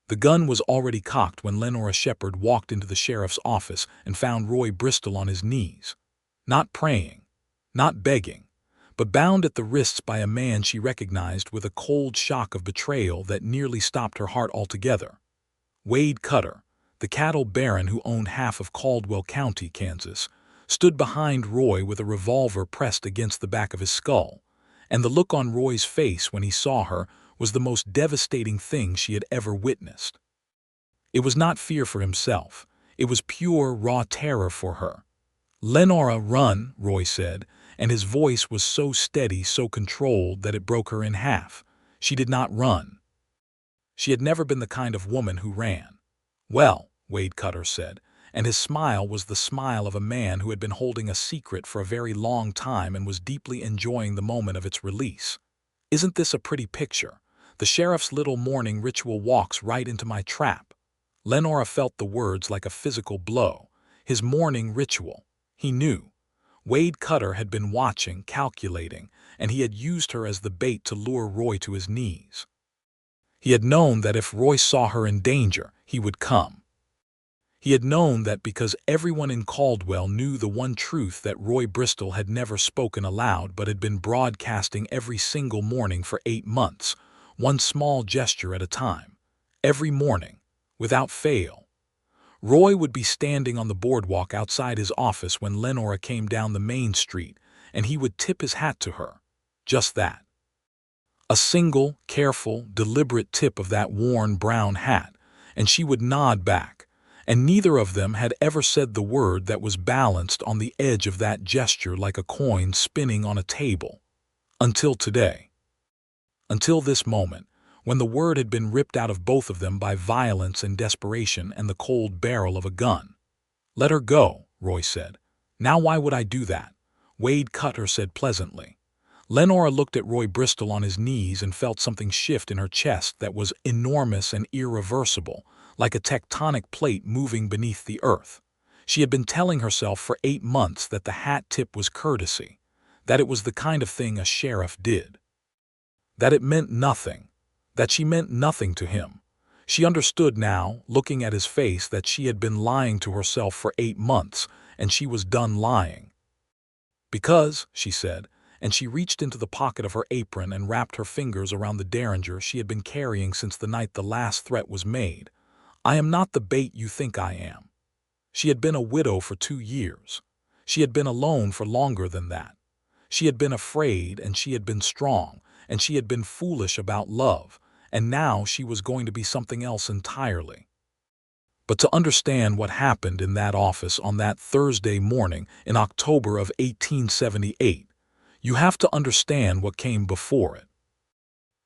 The gun was already cocked when Lenora Shepard walked into the sheriff's office and found Roy Bristol on his knees. Not praying, not begging, but bound at the wrists by a man she recognized with a cold shock of betrayal that nearly stopped her heart altogether. Wade Cutter, the cattle baron who owned half of Caldwell County, Kansas, stood behind Roy with a revolver pressed against the back of his skull, and the look on Roy's face when he saw her was the most devastating thing she had ever witnessed. It was not fear for himself. It was pure, raw terror for her. "Lenora, run," Roy said, and his voice was so steady, so controlled that it broke her in half. She did not run. She had never been the kind of woman who ran. "Well," Wade Cutter said, and his smile was the smile of a man who had been holding a secret for a very long time and was deeply enjoying the moment of its release. "Isn't this a pretty picture? The sheriff's little morning ritual walks right into my trap." Lenora felt the words like a physical blow. His morning ritual. He knew. Wade Cutter had been watching, calculating, and he had used her as the bait to lure Roy to his knees. He had known that if Roy saw her in danger, he would come. He had known that because everyone in Caldwell knew the one truth that Roy Bristol had never spoken aloud but had been broadcasting every single morning for 8 months, one small gesture at a time. Every morning, without fail. Roy would be standing on the boardwalk outside his office when Lenora came down the main street, and he would tip his hat to her. Just that. A single, careful, deliberate tip of that worn brown hat, and she would nod back, and neither of them had ever said the word that was balanced on the edge of that gesture like a coin spinning on a table. Until today. Until this moment, when the word had been ripped out of both of them by violence and desperation and the cold barrel of a gun. "Let her go," Roy said. "Now why would I do that?" Wade Cutter said pleasantly. Lenora looked at Roy Bristol on his knees and felt something shift in her chest that was enormous and irreversible, like a tectonic plate moving beneath the earth. She had been telling herself for 8 months that the hat tip was courtesy, that it was the kind of thing a sheriff did. That it meant nothing, that she meant nothing to him. She understood now, looking at his face, that she had been lying to herself for 8 months, and she was done lying. "Because," she said, and she reached into the pocket of her apron and wrapped her fingers around the derringer she had been carrying since the night the last threat was made, "I am not the bait you think I am." She had been a widow for 2 years. She had been alone for longer than that. She had been afraid, and she had been strong, and she had been foolish about love, and now she was going to be something else entirely. But to understand what happened in that office on that Thursday morning in October of 1878, you have to understand what came before it.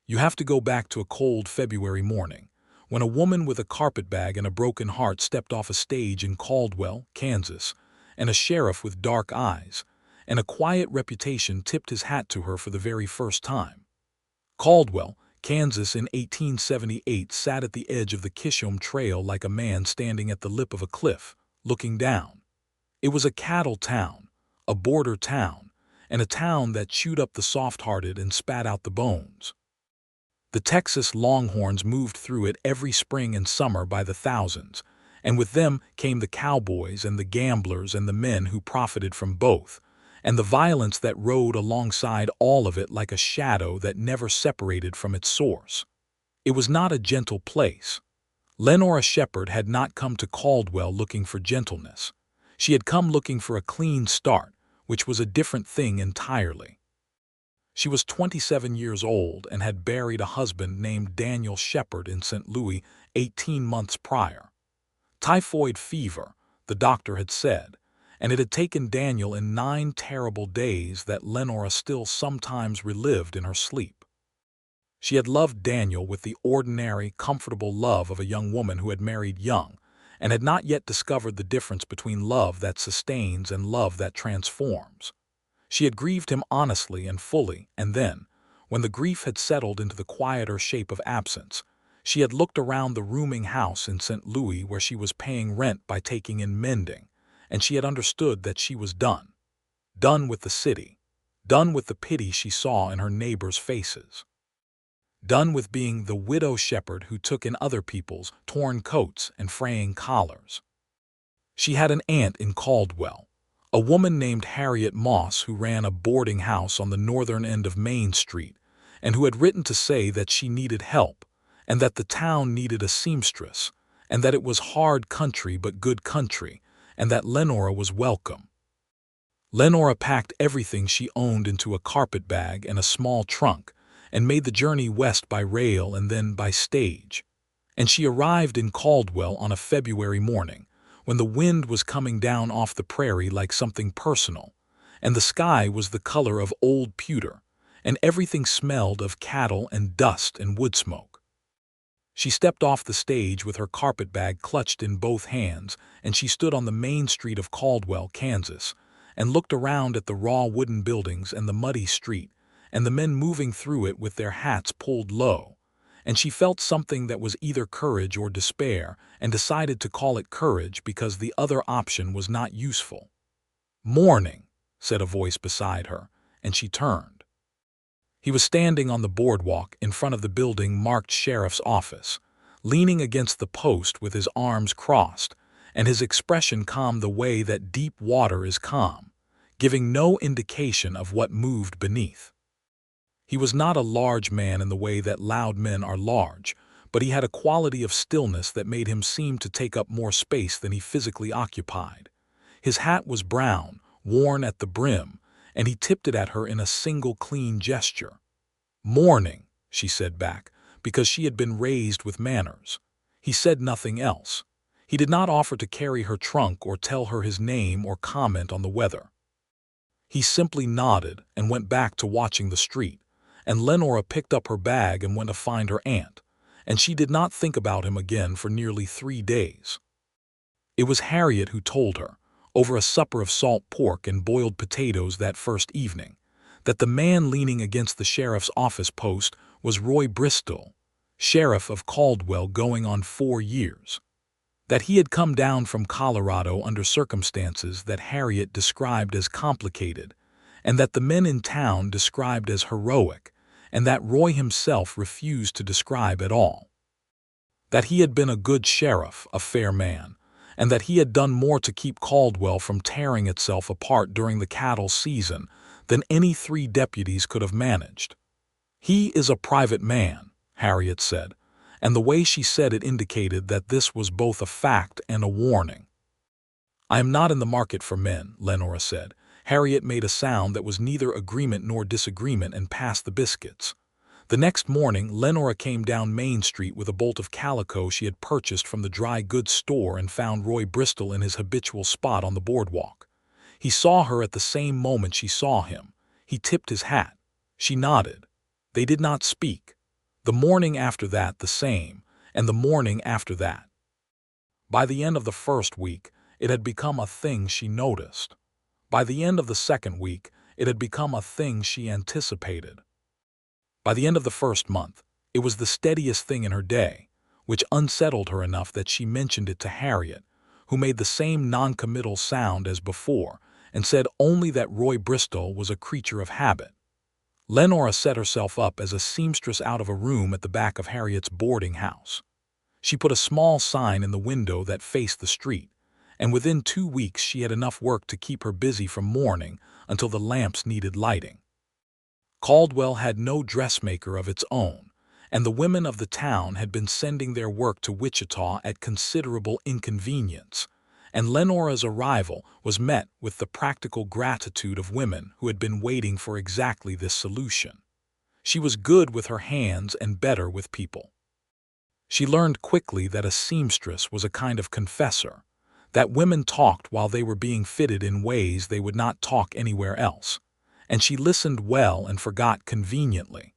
You have to go back to a cold February morning, when a woman with a carpetbag and a broken heart stepped off a stage in Caldwell, Kansas, and a sheriff with dark eyes and a quiet reputation tipped his hat to her for the very first time. Caldwell, Kansas in 1878 sat at the edge of the Kishom Trail like a man standing at the lip of a cliff, looking down. It was a cattle town, a border town, and a town that chewed up the soft-hearted and spat out the bones. The Texas Longhorns moved through it every spring and summer by the thousands, and with them came the cowboys and the gamblers and the men who profited from both, and the violence that rode alongside all of it like a shadow that never separated from its source. It was not a gentle place. Lenora Shepard had not come to Caldwell looking for gentleness. She had come looking for a clean start, which was a different thing entirely. She was 27 years old and had buried a husband named Daniel Shepard in St. Louis 18 months prior. Typhoid fever, the doctor had said, and it had taken Daniel in 9 terrible days that Lenora still sometimes relived in her sleep. She had loved Daniel with the ordinary, comfortable love of a young woman who had married young, and had not yet discovered the difference between love that sustains and love that transforms. She had grieved him honestly and fully, and then, when the grief had settled into the quieter shape of absence, she had looked around the rooming house in St. Louis where she was paying rent by taking in mending, and she had understood that she was done. Done with the city. Done with the pity she saw in her neighbors' faces. done with being the widow shepherd who took in other people's torn coats and fraying collars. She had an aunt in Caldwell, a woman named Harriet Moss who ran a boarding house on the northern end of Main Street, and who had written to say that she needed help, and that the town needed a seamstress, and that it was hard country but good country, and that Lenora was welcome. Lenora packed everything she owned into a carpet bag and a small trunk, and made the journey west by rail and then by stage. And she arrived in Caldwell on a February morning, when the wind was coming down off the prairie like something personal, and the sky was the color of old pewter, and everything smelled of cattle and dust and wood smoke. She stepped off the stage with her carpetbag clutched in both hands, and she stood on the main street of Caldwell, Kansas, and looked around at the raw wooden buildings and the muddy street, and the men moving through it with their hats pulled low, and she felt something that was either courage or despair, and decided to call it courage because the other option was not useful. "Morning," said a voice beside her, and she turned. He was standing on the boardwalk in front of the building marked Sheriff's Office, leaning against the post with his arms crossed, and his expression calm the way that deep water is calm, giving no indication of what moved beneath. He was not a large man in the way that loud men are large, but he had a quality of stillness that made him seem to take up more space than he physically occupied. His hat was brown, worn at the brim, and he tipped it at her in a single clean gesture. "Morning," she said back, because she had been raised with manners. He said nothing else. He did not offer to carry her trunk or tell her his name or comment on the weather. He simply nodded and went back to watching the street, and Lenora picked up her bag and went to find her aunt, and she did not think about him again for nearly 3 days. It was Harriet who told her, over a supper of salt pork and boiled potatoes that first evening, that the man leaning against the sheriff's office post was Roy Bristol, sheriff of Caldwell going on 4 years. That he had come down from Colorado under circumstances that Harriet described as complicated, and that the men in town described as heroic, and that Roy himself refused to describe at all. That he had been a good sheriff, a fair man, and that he had done more to keep Caldwell from tearing itself apart during the cattle season than any 3 deputies could have managed. "He is a private man," Harriet said, and the way she said it indicated that this was both a fact and a warning. "I am not in the market for men," Lenora said. Harriet made a sound that was neither agreement nor disagreement and passed the biscuits. The next morning, Lenora came down Main Street with a bolt of calico she had purchased from the dry goods store and found Roy Bristol in his habitual spot on the boardwalk. He saw her at the same moment she saw him. He tipped his hat. She nodded. They did not speak. The morning after that the same, and the morning after that. By the end of the first week, it had become a thing she noticed. By the end of the second week, it had become a thing she anticipated. By the end of the first month, it was the steadiest thing in her day, which unsettled her enough that she mentioned it to Harriet, who made the same noncommittal sound as before, and said only that Roy Bristol was a creature of habit. Lenora set herself up as a seamstress out of a room at the back of Harriet's boarding house. She put a small sign in the window that faced the street, and within 2 weeks she had enough work to keep her busy from morning until the lamps needed lighting. Caldwell had no dressmaker of its own, and the women of the town had been sending their work to Wichita at considerable inconvenience, and Lenora's arrival was met with the practical gratitude of women who had been waiting for exactly this solution. She was good with her hands and better with people. She learned quickly that a seamstress was a kind of confessor, that women talked while they were being fitted in ways they would not talk anywhere else, and she listened well and forgot conveniently,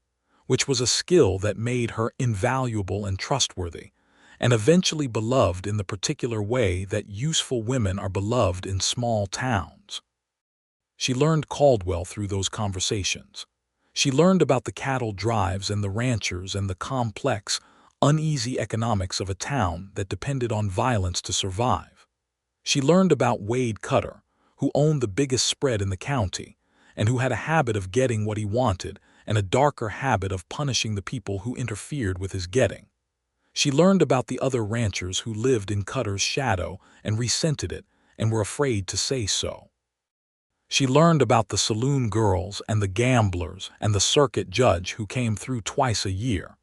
which was a skill that made her invaluable and trustworthy, and eventually beloved in the particular way that useful women are beloved in small towns. She learned Caldwell through those conversations. She learned about the cattle drives and the ranchers and the complex, uneasy economics of a town that depended on violence to survive. She learned about Wade Cutter, who owned the biggest spread in the county, and who had a habit of getting what he wanted and a darker habit of punishing the people who interfered with his getting. She learned about the other ranchers who lived in Cutter's shadow and resented it and were afraid to say so. She learned about the saloon girls and the gamblers and the circuit judge who came through twice a year,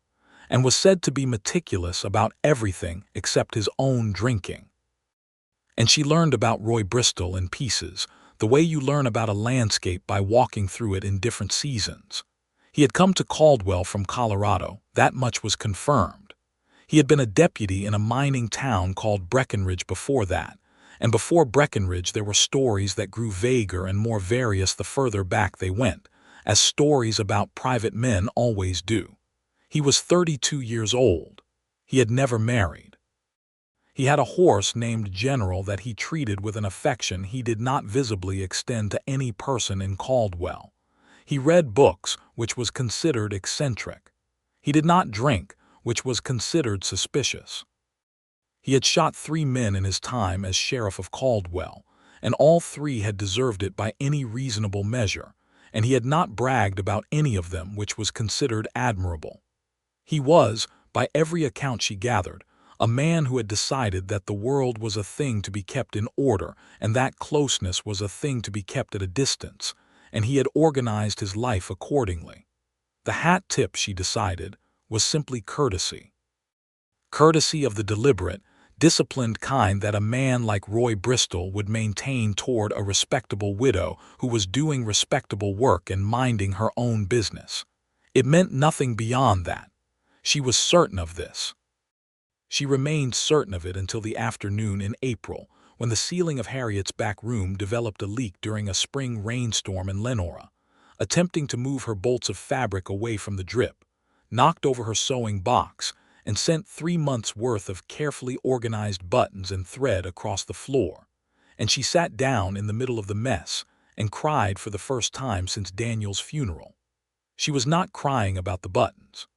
and was said to be meticulous about everything except his own drinking. And she learned about Roy Bristol in pieces, the way you learn about a landscape by walking through it in different seasons. He had come to Caldwell from Colorado, that much was confirmed. He had been a deputy in a mining town called Breckenridge before that, and before Breckenridge there were stories that grew vaguer and more various the further back they went, as stories about private men always do. He was 32 years old. He had never married. He had a horse named General that he treated with an affection he did not visibly extend to any person in Caldwell. He read books, which was considered eccentric. He did not drink, which was considered suspicious. He had shot 3 men in his time as sheriff of Caldwell, and all 3 had deserved it by any reasonable measure, and he had not bragged about any of them, which was considered admirable. He was, by every account she gathered, a man who had decided that the world was a thing to be kept in order and that closeness was a thing to be kept at a distance, and he had organized his life accordingly. The hat tip, she decided, was simply courtesy. Courtesy of the deliberate, disciplined kind that a man like Roy Bristol would maintain toward a respectable widow who was doing respectable work and minding her own business. It meant nothing beyond that. She was certain of this. She remained certain of it until the afternoon in April, when the ceiling of Harriet's back room developed a leak during a spring rainstorm, and Lenora, attempting to move her bolts of fabric away from the drip, knocked over her sewing box and sent 3 months' worth of carefully organized buttons and thread across the floor, and she sat down in the middle of the mess and cried for the first time since Daniel's funeral. She was not crying about the buttons.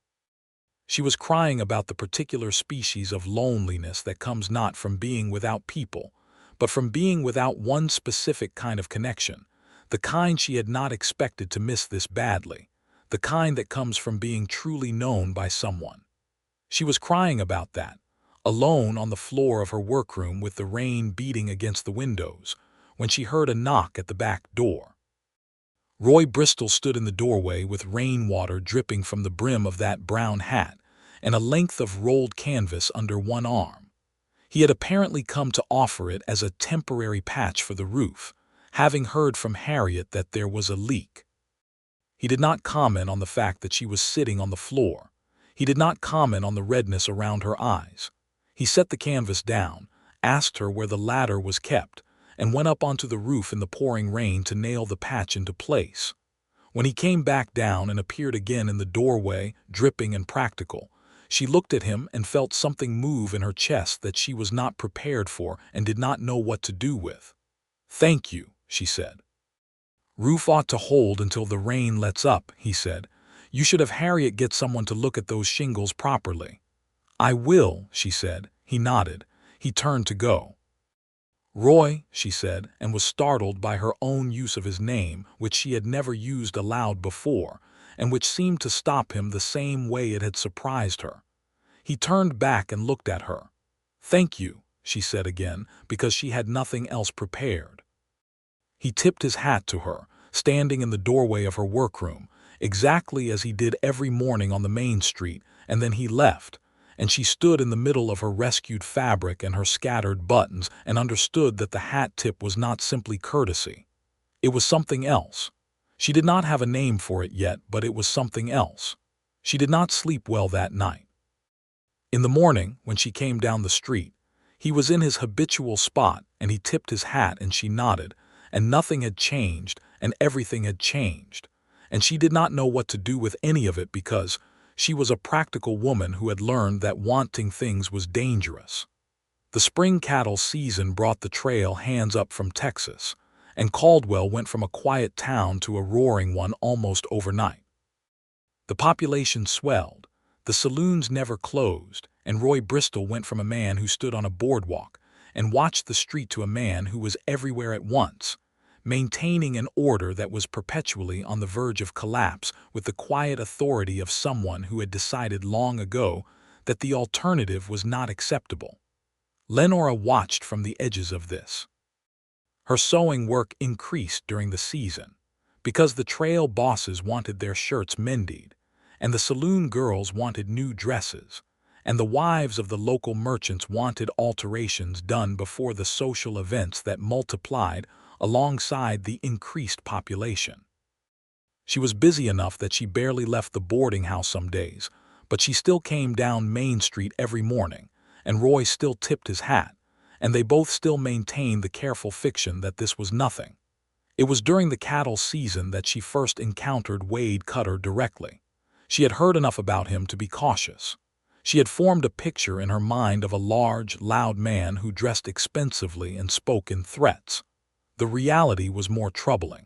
She was crying about the particular species of loneliness that comes not from being without people, but from being without one specific kind of connection, the kind she had not expected to miss this badly, the kind that comes from being truly known by someone. She was crying about that, alone on the floor of her workroom with the rain beating against the windows, when she heard a knock at the back door. Roy Bristol stood in the doorway with rainwater dripping from the brim of that brown hat and a length of rolled canvas under one arm. He had apparently come to offer it as a temporary patch for the roof, having heard from Harriet that there was a leak. He did not comment on the fact that she was sitting on the floor. He did not comment on the redness around her eyes. He set the canvas down, asked her where the ladder was kept, and went up onto the roof in the pouring rain to nail the patch into place. When he came back down and appeared again in the doorway, dripping and practical, she looked at him and felt something move in her chest that she was not prepared for and did not know what to do with. "Thank you," she said. "Roof ought to hold until the rain lets up," he said. "You should have Harriet get someone to look at those shingles properly." "I will," she said. He nodded. He turned to go. "Roy," she said, and was startled by her own use of his name, which she had never used aloud before, and which seemed to stop him the same way it had surprised her. He turned back and looked at her. "Thank you," she said again, because she had nothing else prepared. He tipped his hat to her, standing in the doorway of her workroom, exactly as he did every morning on the main street, and then he left, and she stood in the middle of her rescued fabric and her scattered buttons and understood that the hat tip was not simply courtesy. It was something else. She did not have a name for it yet, but it was something else. She did not sleep well that night. In the morning, when she came down the street, he was in his habitual spot, and he tipped his hat and she nodded, and nothing had changed and everything had changed, and she did not know what to do with any of it because she was a practical woman who had learned that wanting things was dangerous. The spring cattle season brought the trail hands up from Texas, and Caldwell went from a quiet town to a roaring one almost overnight. The population swelled, the saloons never closed, and Roy Bristol went from a man who stood on a boardwalk and watched the street to a man who was everywhere at once, maintaining an order that was perpetually on the verge of collapse with the quiet authority of someone who had decided long ago that the alternative was not acceptable. Lenora watched from the edges of this. Her sewing work increased during the season, because the trail bosses wanted their shirts mended, and the saloon girls wanted new dresses, and the wives of the local merchants wanted alterations done before the social events that multiplied alongside the increased population. She was busy enough that she barely left the boarding house some days, but she still came down Main Street every morning, and Roy still tipped his hat, and they both still maintained the careful fiction that this was nothing. It was during the cattle season that she first encountered Wade Cutter directly. She had heard enough about him to be cautious. She had formed a picture in her mind of a large, loud man who dressed expensively and spoke in threats. The reality was more troubling.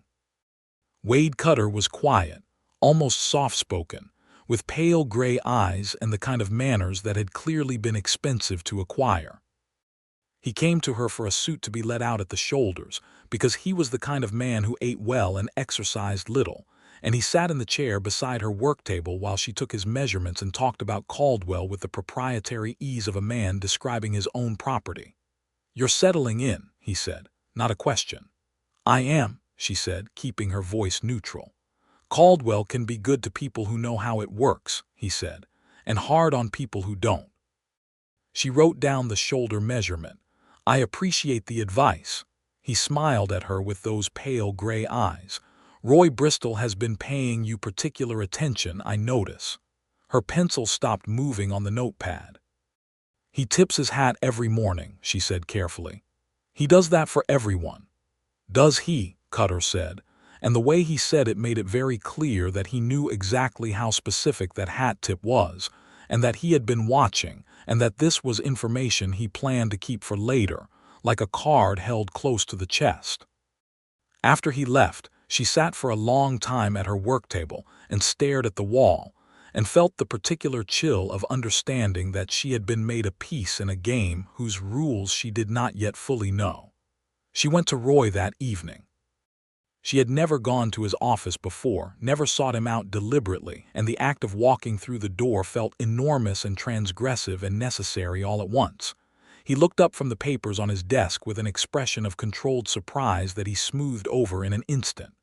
Wade Cutter was quiet, almost soft-spoken, with pale gray eyes and the kind of manners that had clearly been expensive to acquire. He came to her for a suit to be let out at the shoulders, because he was the kind of man who ate well and exercised little, and he sat in the chair beside her work table while she took his measurements and talked about Caldwell with the proprietary ease of a man describing his own property. "You're settling in," he said, "not a question." "I am," she said, keeping her voice neutral. "Caldwell can be good to people who know how it works," he said, "and hard on people who don't." She wrote down the shoulder measurement. "I appreciate the advice." He smiled at her with those pale gray eyes. "Roy Bristol has been paying you particular attention, I notice." Her pencil stopped moving on the notepad. "He tips his hat every morning," she said carefully. "He does that for everyone." "Does he?" Cutter said, and the way he said it made it very clear that he knew exactly how specific that hat tip was, and that he had been watching, and that this was information he planned to keep for later, like a card held close to the chest. After he left, she sat for a long time at her work table and stared at the wall, and felt the particular chill of understanding that she had been made a piece in a game whose rules she did not yet fully know. She went to Roy that evening. She had never gone to his office before, never sought him out deliberately, and the act of walking through the door felt enormous and transgressive and necessary all at once. He looked up from the papers on his desk with an expression of controlled surprise that he smoothed over in an instant.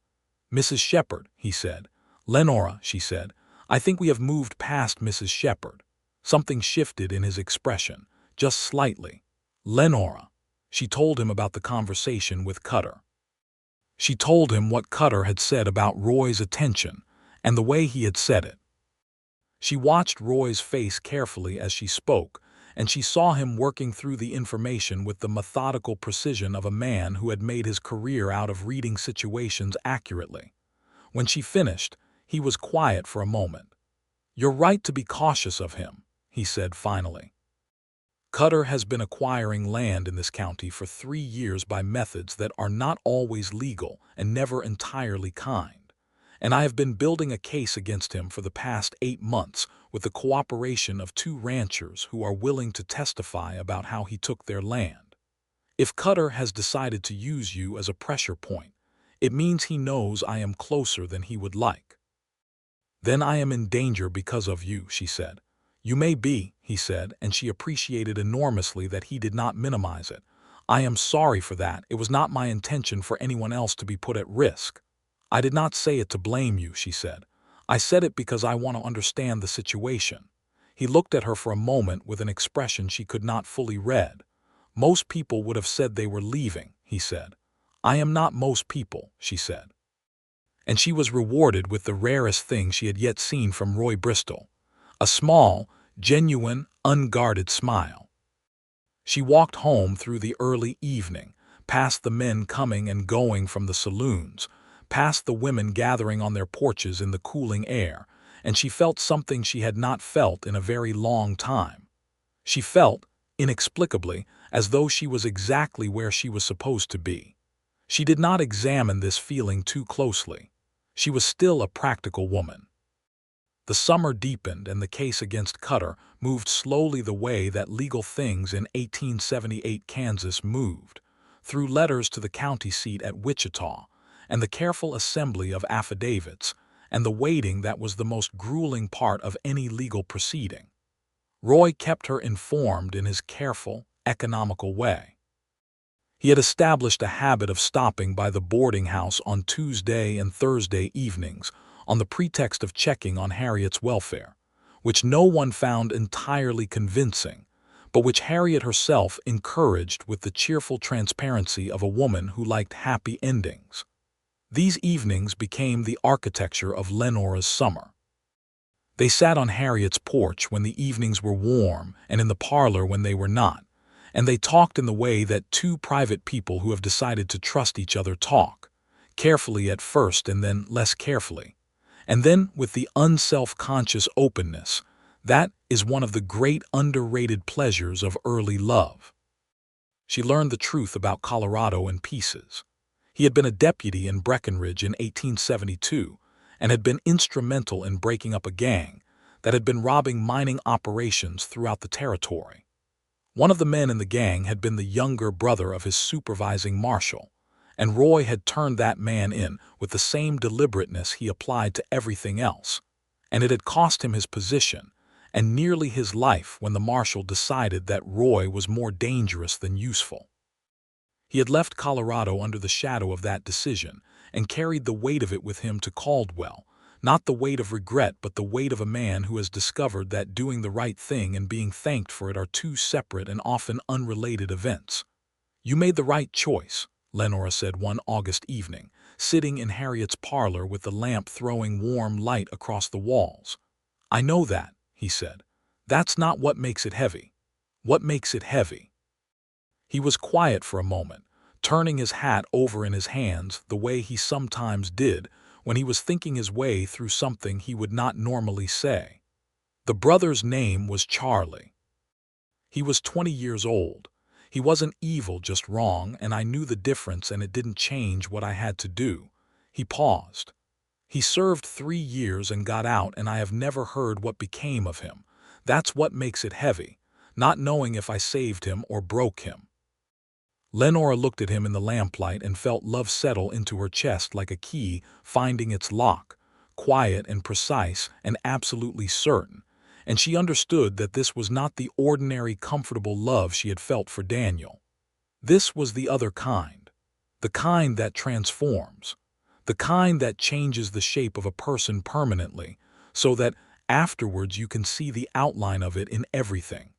"Mrs. Shepard," he said. "Lenora," she said. "I think we have moved past Mrs. Shepard." Something shifted in his expression, just slightly. "Lenora." She told him about the conversation with Cutter. She told him what Cutter had said about Roy's attention, and the way he had said it. She watched Roy's face carefully as she spoke, and she saw him working through the information with the methodical precision of a man who had made his career out of reading situations accurately. When she finished, he was quiet for a moment. "You're right to be cautious of him," he said finally. "Cutter has been acquiring land in this county for 3 years by methods that are not always legal and never entirely kind. And I have been building a case against him for the past 8 months with the cooperation of 2 ranchers who are willing to testify about how he took their land. If Cutter has decided to use you as a pressure point, it means he knows I am closer than he would like." "Then I am in danger because of you," she said. "You may be," he said, and she appreciated enormously that he did not minimize it. "I am sorry for that. It was not my intention for anyone else to be put at risk." "I did not say it to blame you," she said. "I said it because I want to understand the situation." He looked at her for a moment with an expression she could not fully read. "Most people would have said they were leaving," he said. "I am not most people," she said. And she was rewarded with the rarest thing she had yet seen from Roy Bristol. A small, genuine, unguarded smile. She walked home through the early evening, past the men coming and going from the saloons, past the women gathering on their porches in the cooling air, and she felt something she had not felt in a very long time. She felt, inexplicably, as though she was exactly where she was supposed to be. She did not examine this feeling too closely. She was still a practical woman. The summer deepened and the case against Cutter moved slowly the way that legal things in 1878 Kansas moved, through letters to the county seat at Wichita, and the careful assembly of affidavits, and the waiting that was the most grueling part of any legal proceeding. Roy kept her informed in his careful, economical way. He had established a habit of stopping by the boarding house on Tuesday and Thursday evenings on the pretext of checking on Harriet's welfare, which no one found entirely convincing, but which Harriet herself encouraged with the cheerful transparency of a woman who liked happy endings. These evenings became the architecture of Lenora's summer. They sat on Harriet's porch when the evenings were warm and in the parlor when they were not, and they talked in the way that two private people who have decided to trust each other talk, carefully at first and then less carefully, and then with the unself-conscious openness that is one of the great underrated pleasures of early love. She learned the truth about Colorado in pieces. He had been a deputy in Breckenridge in 1872 and had been instrumental in breaking up a gang that had been robbing mining operations throughout the territory. One of the men in the gang had been the younger brother of his supervising marshal, and Roy had turned that man in with the same deliberateness he applied to everything else, and it had cost him his position and nearly his life when the marshal decided that Roy was more dangerous than useful. He had left Colorado under the shadow of that decision and carried the weight of it with him to Caldwell, not the weight of regret but the weight of a man who has discovered that doing the right thing and being thanked for it are two separate and often unrelated events. "You made the right choice," Lenora said one August evening, sitting in Harriet's parlor with the lamp throwing warm light across the walls. "I know that," he said. "That's not what makes it heavy. What makes it heavy?" He was quiet for a moment, turning his hat over in his hands the way he sometimes did when he was thinking his way through something he would not normally say. The brother's name was Charlie. He was 20 years old. He wasn't evil, just wrong, and I knew the difference and it didn't change what I had to do. He paused. He served 3 years and got out, and I have never heard what became of him. That's what makes it heavy, not knowing if I saved him or broke him. Lenora looked at him in the lamplight and felt love settle into her chest like a key finding its lock, quiet and precise and absolutely certain, and she understood that this was not the ordinary comfortable love she had felt for Daniel. This was the other kind, the kind that transforms, the kind that changes the shape of a person permanently, so that afterwards you can see the outline of it in everything.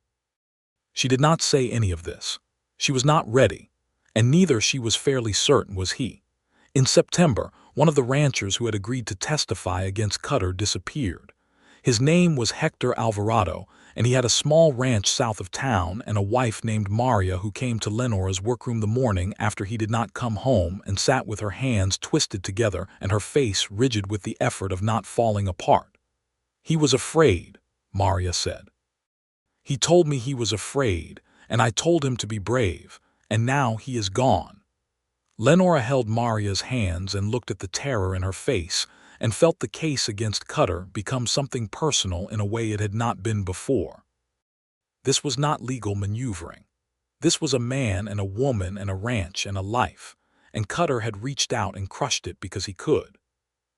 She did not say any of this. She was not ready, and neither, she was fairly certain, was he. In September, one of the ranchers who had agreed to testify against Cutter disappeared. His name was Hector Alvarado, and he had a small ranch south of town and a wife named Maria who came to Lenora's workroom the morning after he did not come home and sat with her hands twisted together and her face rigid with the effort of not falling apart. "He was afraid," Maria said. "He told me he was afraid, and I told him to be brave, and now he is gone." Lenora held Maria's hands and looked at the terror in her face and felt the case against Cutter become something personal in a way it had not been before. This was not legal maneuvering. This was a man and a woman and a ranch and a life, and Cutter had reached out and crushed it because he could.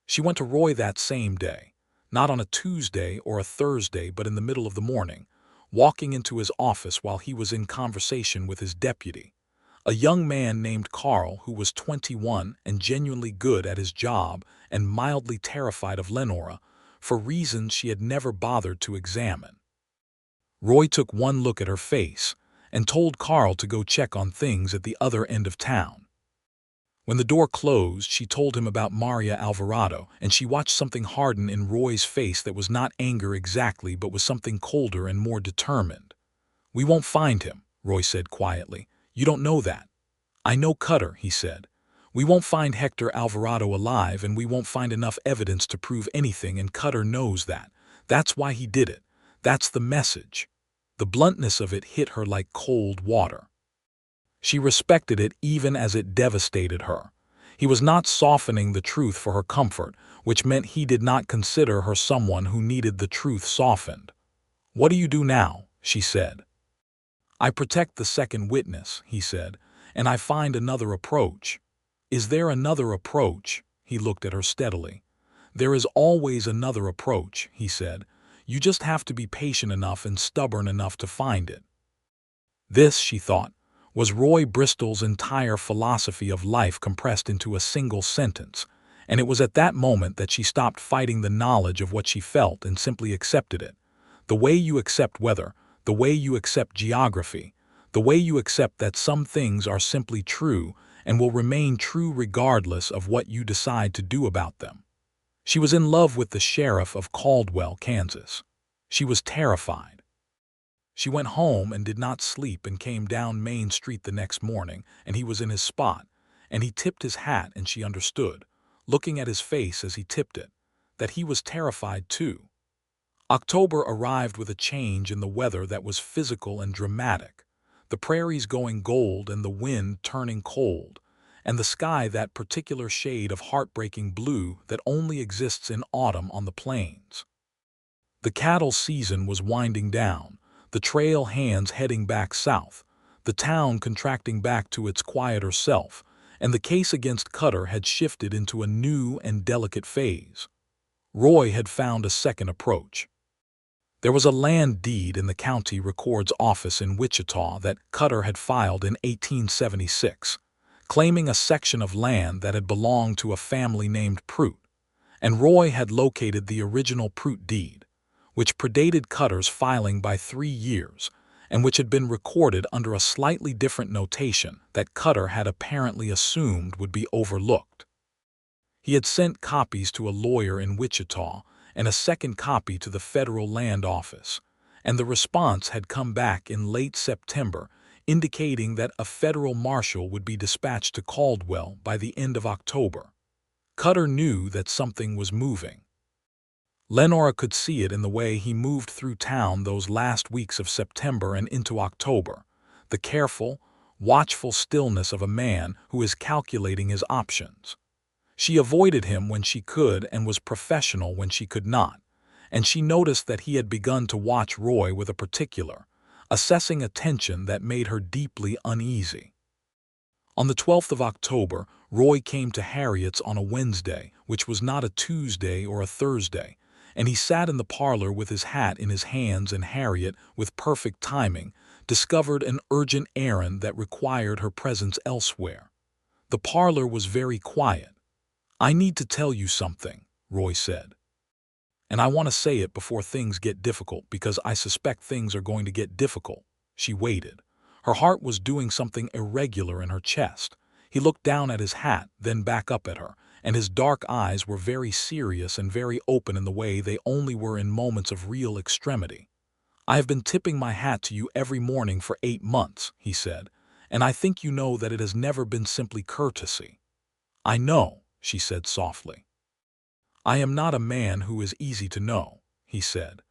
She went to Roy that same day, not on a Tuesday or a Thursday but in the middle of the morning, walking into his office while he was in conversation with his deputy, a young man named Carl who was 21 and genuinely good at his job and mildly terrified of Lenora for reasons she had never bothered to examine. Roy took one look at her face and told Carl to go check on things at the other end of town. When the door closed, she told him about Maria Alvarado, and she watched something harden in Roy's face that was not anger exactly but was something colder and more determined. "We won't find him," Roy said quietly. "You don't know that." "I know Cutter," he said. "We won't find Hector Alvarado alive, and we won't find enough evidence to prove anything, and Cutter knows that. That's why he did it. That's the message." The bluntness of it hit her like cold water. She respected it even as it devastated her. He was not softening the truth for her comfort, which meant he did not consider her someone who needed the truth softened. "What do you do now?" she said. "I protect the second witness," he said, and I find another approach." "Is there another approach?" He looked at her steadily. "There is always another approach," he said. "You just have to be patient enough and stubborn enough to find it." This, she thought, was Roy Bristol's entire philosophy of life compressed into a single sentence, and it was at that moment that she stopped fighting the knowledge of what she felt and simply accepted it. The way you accept weather, the way you accept geography, the way you accept that some things are simply true and will remain true regardless of what you decide to do about them. She was in love with the sheriff of Caldwell, Kansas. She was terrified. She went home and did not sleep and came down Main Street the next morning, and he was in his spot, and he tipped his hat, and she understood, looking at his face as he tipped it, that he was terrified too. October arrived with a change in the weather that was physical and dramatic, the prairies going gold and the wind turning cold, and the sky that particular shade of heartbreaking blue that only exists in autumn on the plains. The cattle season was winding down, the trail hands heading back south, the town contracting back to its quieter self, and the case against Cutter had shifted into a new and delicate phase. Roy had found a second approach. There was a land deed in the county record's office in Wichita that Cutter had filed in 1876, claiming a section of land that had belonged to a family named Prout, and Roy had located the original Prout deed, which predated Cutter's filing by 3 years, and which had been recorded under a slightly different notation that Cutter had apparently assumed would be overlooked. He had sent copies to a lawyer in Wichita and a second copy to the federal land office, and the response had come back in late September, indicating that a federal marshal would be dispatched to Caldwell by the end of October. Cutter knew that something was moving. Lenora could see it in the way he moved through town those last weeks of September and into October, the careful, watchful stillness of a man who is calculating his options. She avoided him when she could and was professional when she could not, and she noticed that he had begun to watch Roy with a particular, assessing attention that made her deeply uneasy. On the 12th of October, Roy came to Harriet's on a Wednesday, which was not a Tuesday or a Thursday, and he sat in the parlor with his hat in his hands, and Harriet, with perfect timing, discovered an urgent errand that required her presence elsewhere. The parlor was very quiet. "I need to tell you something," Roy said. "And I want to say it before things get difficult, because I suspect things are going to get difficult." She waited. Her heart was doing something irregular in her chest. He looked down at his hat, then back up at her, and his dark eyes were very serious and very open in the way they only were in moments of real extremity. "I have been tipping my hat to you every morning for 8 months, he said, "and I think you know that it has never been simply courtesy." "I know," she said softly. "I am not a man who is easy to know," he said.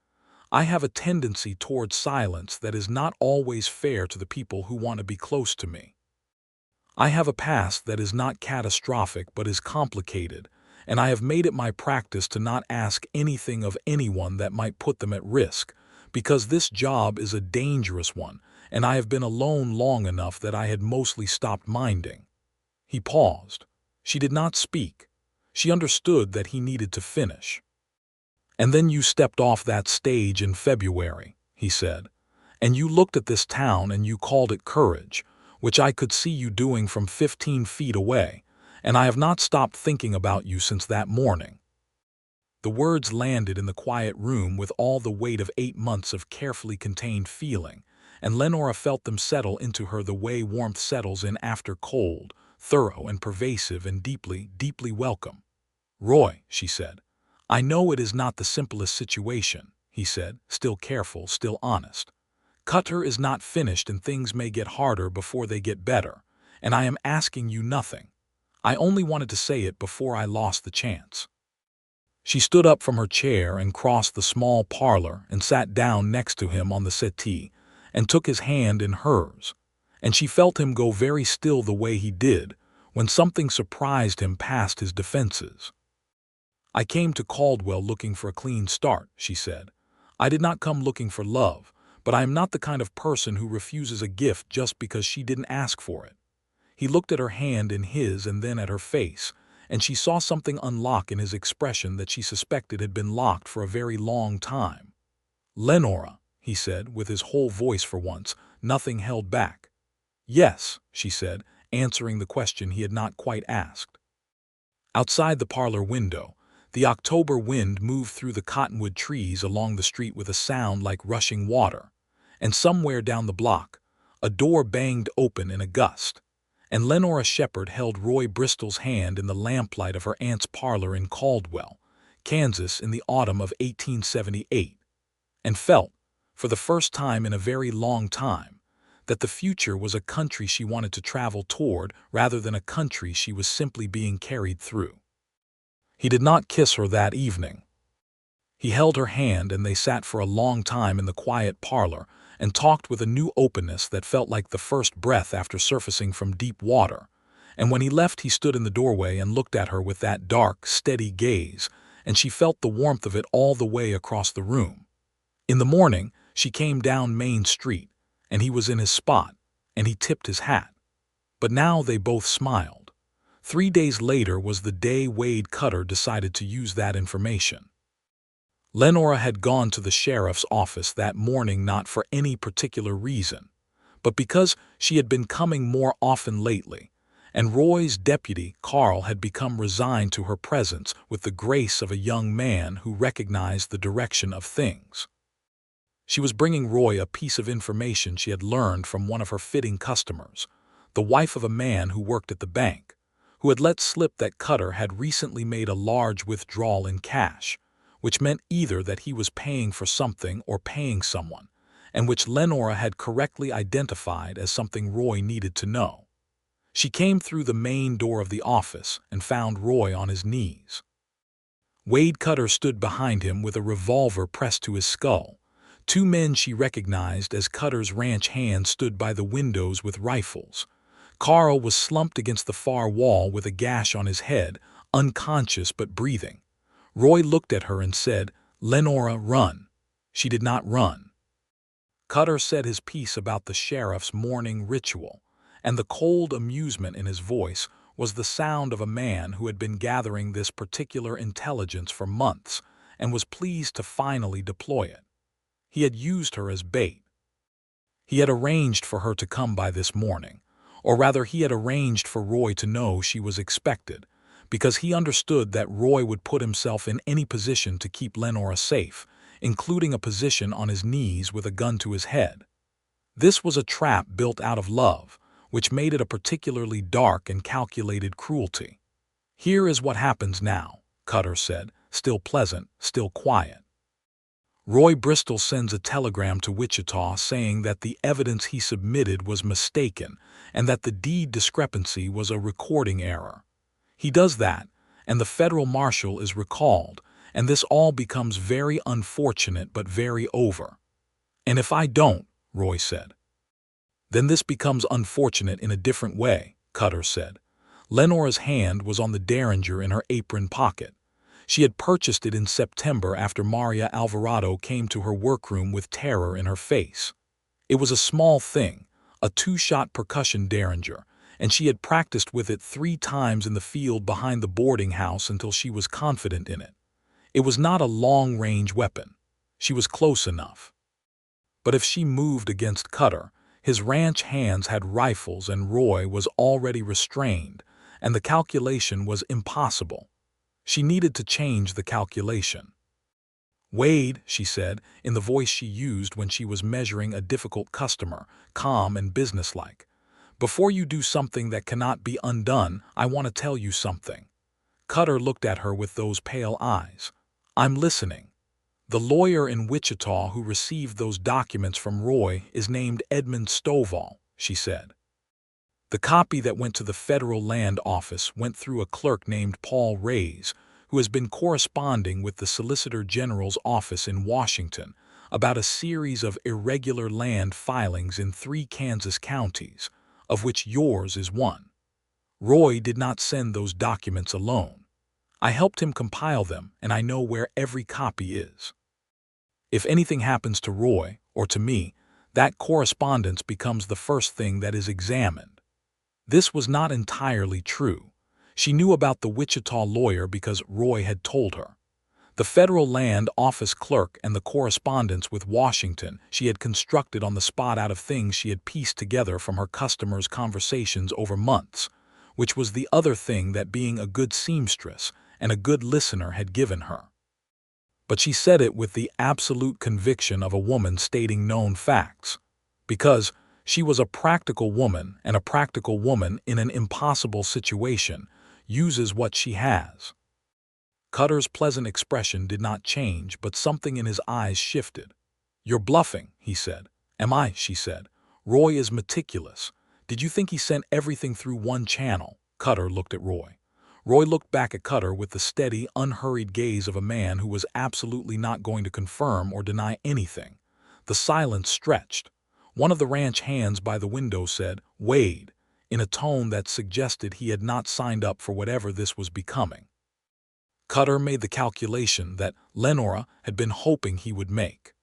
"I have a tendency toward silence that is not always fair to the people who want to be close to me. I have a past that is not catastrophic but is complicated, and I have made it my practice to not ask anything of anyone that might put them at risk, because this job is a dangerous one, and I have been alone long enough that I had mostly stopped minding." He paused. She did not speak. She understood that he needed to finish. "And then you stepped off that stage in February," he said, "and you looked at this town and you called it courage, which I could see you doing from 15 feet away, and I have not stopped thinking about you since that morning." The words landed in the quiet room with all the weight of 8 months of carefully contained feeling, and Lenora felt them settle into her the way warmth settles in after cold, thorough and pervasive and deeply, deeply welcome. "Roy," she said, "I know it is not the simplest situation," he said, still careful, still honest. "Cutter is not finished and things may get harder before they get better, and I am asking you nothing. I only wanted to say it before I lost the chance." She stood up from her chair and crossed the small parlor and sat down next to him on the settee and took his hand in hers, and she felt him go very still the way he did when something surprised him past his defenses. "I came to Caldwell looking for a clean start," she said. "I did not come looking for love, but I am not the kind of person who refuses a gift just because she didn't ask for it. He looked at her hand in his and then at her face, and she saw something unlock in his expression that she suspected had been locked for a very long time. "Lenora," he said, with his whole voice for once, nothing held back. "Yes," she said, answering the question he had not quite asked. Outside the parlor window, the October wind moved through the cottonwood trees along the street with a sound like rushing water, and somewhere down the block, a door banged open in a gust, and Lenora Shepard held Roy Bristol's hand in the lamplight of her aunt's parlor in Caldwell, Kansas in the autumn of 1878, and felt, for the first time in a very long time, that the future was a country she wanted to travel toward rather than a country she was simply being carried through. He did not kiss her that evening. He held her hand and they sat for a long time in the quiet parlor and talked with a new openness that felt like the first breath after surfacing from deep water. And when he left, he stood in the doorway and looked at her with that dark, steady gaze, and she felt the warmth of it all the way across the room. In the morning, she came down Main Street, and he was in his spot, and he tipped his hat. But now they both smiled. 3 days later was the day Wade Cutter decided to use that information. Lenora had gone to the sheriff's office that morning not for any particular reason, but because she had been coming more often lately, and Roy's deputy, Carl, had become resigned to her presence with the grace of a young man who recognized the direction of things. She was bringing Roy a piece of information she had learned from one of her fitting customers, the wife of a man who worked at the bank, who had let slip that Cutter had recently made a large withdrawal in cash, which meant either that he was paying for something or paying someone, and which Lenora had correctly identified as something Roy needed to know. She came through the main door of the office and found Roy on his knees. Wade Cutter stood behind him with a revolver pressed to his skull. 2 men she recognized as Cutter's ranch hands stood by the windows with rifles. Carl was slumped against the far wall with a gash on his head, unconscious but breathing. Roy looked at her and said, "Lenora, run." She did not run. Cutter said his piece about the sheriff's morning ritual, and the cold amusement in his voice was the sound of a man who had been gathering this particular intelligence for months and was pleased to finally deploy it. He had used her as bait. He had arranged for her to come by this morning, or rather he had arranged for Roy to know she was expected, because he understood that Roy would put himself in any position to keep Lenora safe, including a position on his knees with a gun to his head. This was a trap built out of love, which made it a particularly dark and calculated cruelty. "Here is what happens now," Cutter said, still pleasant, still quiet. "Roy Bristol sends a telegram to Wichita saying that the evidence he submitted was mistaken and that the deed discrepancy was a recording error. He does that, and the federal marshal is recalled, and this all becomes very unfortunate but very over." "And if I don't," Roy said. "Then this becomes unfortunate in a different way," Cutter said. Lenora's hand was on the derringer in her apron pocket. She had purchased it in September after Maria Alvarado came to her workroom with terror in her face. It was a small thing, a 2-shot percussion derringer, and she had practiced with it 3 times in the field behind the boarding house until she was confident in it. It was not a long-range weapon. She was close enough. But if she moved against Cutter, his ranch hands had rifles and Roy was already restrained, and the calculation was impossible. She needed to change the calculation. "Wade," she said, in the voice she used when she was measuring a difficult customer, calm and businesslike, "before you do something that cannot be undone, I want to tell you something." Cutter looked at her with those pale eyes. "I'm listening." "The lawyer in Wichita who received those documents from Roy is named Edmund Stovall," she said. "The copy that went to the Federal Land Office went through a clerk named Paul Rays, who has been corresponding with the Solicitor General's office in Washington about a series of irregular land filings in 3 Kansas counties, of which yours is one. Roy did not send those documents alone. I helped him compile them, and I know where every copy is. If anything happens to Roy, or to me, that correspondence becomes the first thing that is examined. This was not entirely true. She knew about the Wichita lawyer because Roy had told her. The federal land office clerk and the correspondence with Washington she had constructed on the spot out of things she had pieced together from her customers' conversations over months, which was the other thing that being a good seamstress and a good listener had given her. But she said it with the absolute conviction of a woman stating known facts, because she was a practical woman, and a practical woman in an impossible situation uses what she has. Cutter's pleasant expression did not change, but something in his eyes shifted. "You're bluffing," he said. "Am I?" she said. "Roy is meticulous. Did you think he sent everything through one channel?" Cutter looked at Roy. Roy looked back at Cutter with the steady, unhurried gaze of a man who was absolutely not going to confirm or deny anything. The silence stretched. One of the ranch hands by the window said, "Wade," in a tone that suggested he had not signed up for whatever this was becoming. Cutter made the calculation that Lenora had been hoping he would make.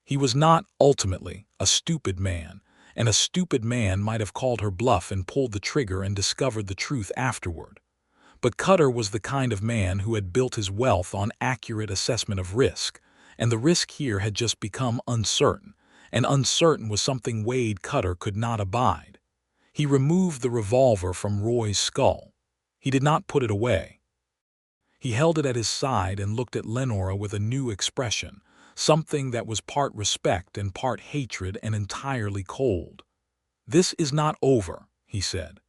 He was not, ultimately, a stupid man, and a stupid man might have called her bluff and pulled the trigger and discovered the truth afterward. But Cutter was the kind of man who had built his wealth on accurate assessment of risk, and the risk here had just become uncertain, and uncertain was something Wade Cutter could not abide. He removed the revolver from Roy's skull. He did not put it away. He held it at his side and looked at Lenora with a new expression, something that was part respect and part hatred and entirely cold. "This is not over," he said.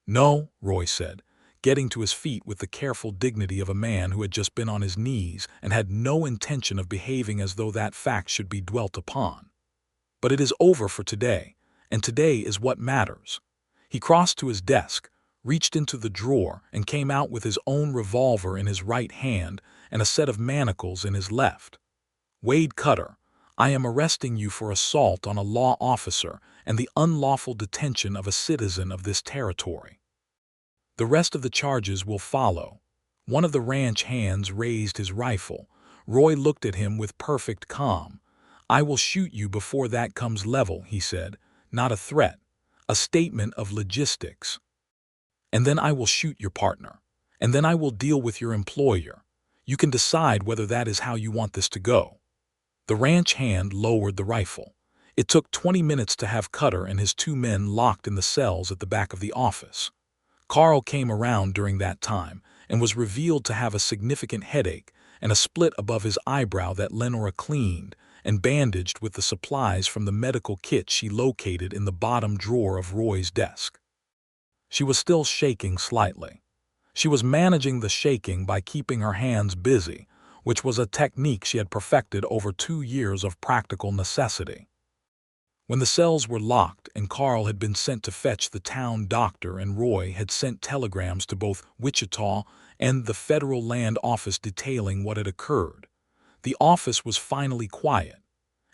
"No," Roy said, getting to his feet with the careful dignity of a man who had just been on his knees and had no intention of behaving as though that fact should be dwelt upon. "But it is over for today, and today is what matters." He crossed to his desk, reached into the drawer, and came out with his own revolver in his right hand and a set of manacles in his left. "Wade Cutter, I am arresting you for assault on a law officer and the unlawful detention of a citizen of this territory. The rest of the charges will follow." One of the ranch hands raised his rifle. Roy looked at him with perfect calm. "I will shoot you before that comes level," he said. "Not a threat, a statement of logistics. And then I will shoot your partner. And then I will deal with your employer. You can decide whether that is how you want this to go." The ranch hand lowered the rifle. It took 20 minutes to have Cutter and his 2 men locked in the cells at the back of the office. Carl came around during that time and was revealed to have a significant headache and a split above his eyebrow that Lenora cleaned and bandaged with the supplies from the medical kit she located in the bottom drawer of Roy's desk. She was still shaking slightly. She was managing the shaking by keeping her hands busy, which was a technique she had perfected over 2 years of practical necessity. When the cells were locked and Carl had been sent to fetch the town doctor and Roy had sent telegrams to both Wichita and the federal land office detailing what had occurred, the office was finally quiet,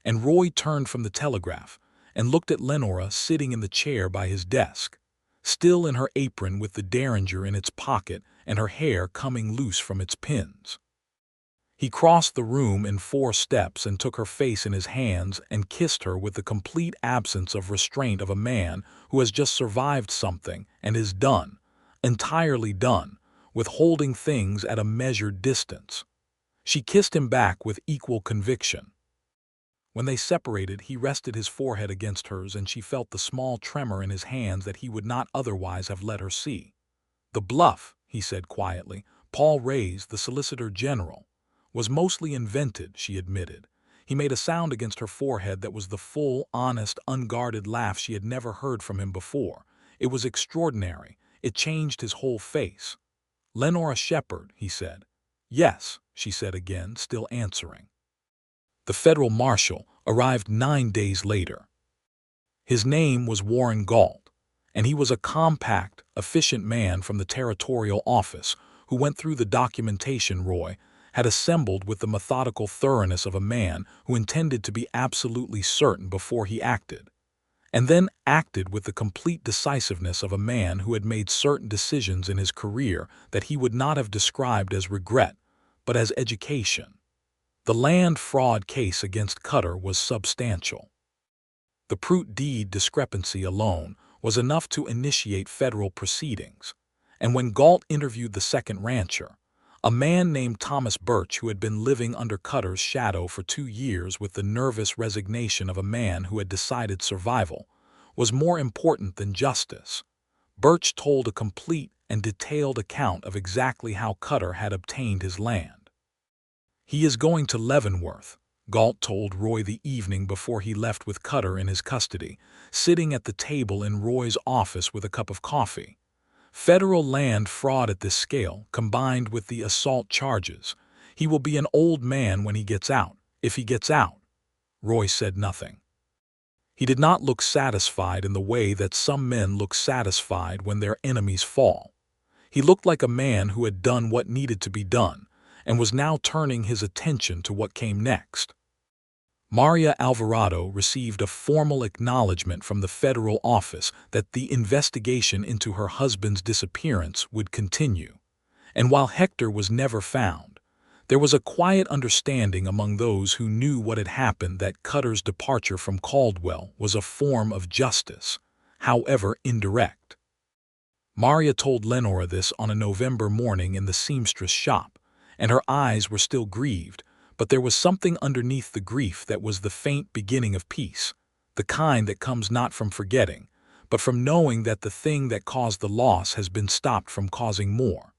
and Roy turned from the telegraph and looked at Lenora sitting in the chair by his desk, still in her apron with the derringer in its pocket and her hair coming loose from its pins. He crossed the room in 4 steps and took her face in his hands and kissed her with the complete absence of restraint of a man who has just survived something and is done, entirely done, with holding things at a measured distance. She kissed him back with equal conviction. When they separated, he rested his forehead against hers and she felt the small tremor in his hands that he would not otherwise have let her see. "The bluff," he said quietly, "Paul Ray's, the Solicitor General, was mostly invented," she admitted. He made a sound against her forehead that was the full, honest, unguarded laugh she had never heard from him before. It was extraordinary. It changed his whole face. "Lenora Shepard," he said. "Yes," she said again, still answering. The federal marshal arrived 9 days later. His name was Warren Galt, and he was a compact, efficient man from the territorial office who went through the documentation Roy had assembled with the methodical thoroughness of a man who intended to be absolutely certain before he acted, and then acted with the complete decisiveness of a man who had made certain decisions in his career that he would not have described as regret, but as education. The land fraud case against Cutter was substantial. The Prute deed discrepancy alone was enough to initiate federal proceedings. And when Galt interviewed the second rancher, a man named Thomas Birch, who had been living under Cutter's shadow for 2 years with the nervous resignation of a man who had decided survival was more important than justice, Birch told a complete and detailed account of exactly how Cutter had obtained his land. "He is going to Leavenworth," Galt told Roy the evening before he left with Cutter in his custody, sitting at the table in Roy's office with a cup of coffee. "Federal land fraud at this scale, combined with the assault charges. He will be an old man when he gets out, if he gets out." Roy said nothing. He did not look satisfied in the way that some men look satisfied when their enemies fall. He looked like a man who had done what needed to be done, and was now turning his attention to what came next. Maria Alvarado received a formal acknowledgement from the federal office that the investigation into her husband's disappearance would continue. And while Hector was never found, there was a quiet understanding among those who knew what had happened that Cutter's departure from Caldwell was a form of justice, however indirect. Maria told Lenora this on a November morning in the seamstress shop, and her eyes were still grieved, but there was something underneath the grief that was the faint beginning of peace, the kind that comes not from forgetting, but from knowing that the thing that caused the loss has been stopped from causing more.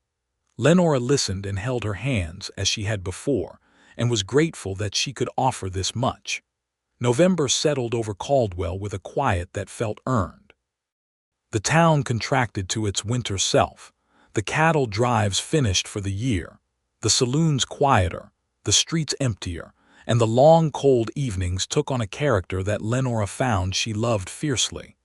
Lenora listened and held her hands as she had before, and was grateful that she could offer this much. November settled over Caldwell with a quiet that felt earned. The town contracted to its winter self, the cattle drives finished for the year, the saloons quieter, the streets emptier, and the long cold evenings took on a character that Lenora found she loved fiercely.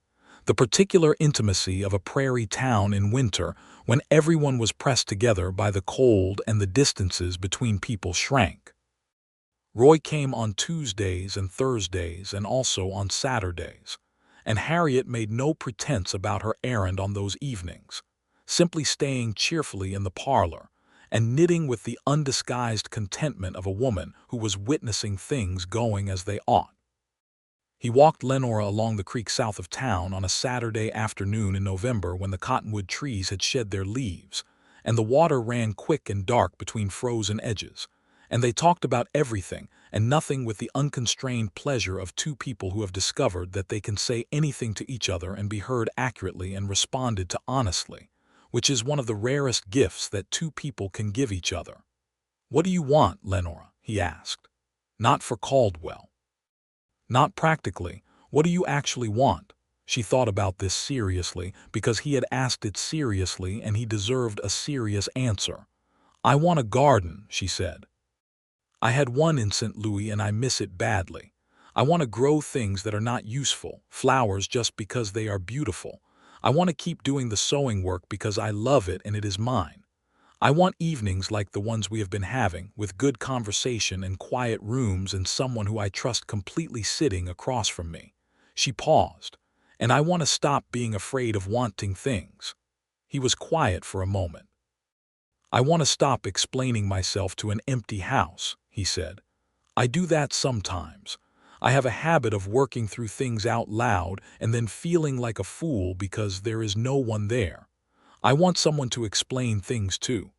The particular intimacy of a prairie town in winter when everyone was pressed together by the cold and the distances between people shrank. Roy came on Tuesdays and Thursdays and also on Saturdays, and Harriet made no pretense about her errand on those evenings, simply staying cheerfully in the parlor and knitting with the undisguised contentment of a woman who was witnessing things going as they ought. He walked Lenora along the creek south of town on a Saturday afternoon in November when the cottonwood trees had shed their leaves, and the water ran quick and dark between frozen edges, and they talked about everything and nothing with the unconstrained pleasure of two people who have discovered that they can say anything to each other and be heard accurately and responded to honestly, which is one of the rarest gifts that two people can give each other. "What do you want, Lenora?" he asked. "Not for Caldwell." "Not practically. What do you actually want?" She thought about this seriously because he had asked it seriously and he deserved a serious answer. "I want a garden," she said. "I had one in St. Louis and I miss it badly. I want to grow things that are not useful, flowers just because they are beautiful. I want to keep doing the sewing work because I love it and it is mine. I want evenings like the ones we have been having, with good conversation and quiet rooms and someone who I trust completely sitting across from me." She paused. "And I want to stop being afraid of wanting things." He was quiet for a moment. "I want to stop explaining myself to an empty house," he said. "I do that sometimes. I have a habit of working through things out loud and then feeling like a fool because there is no one there. I want someone to explain things to."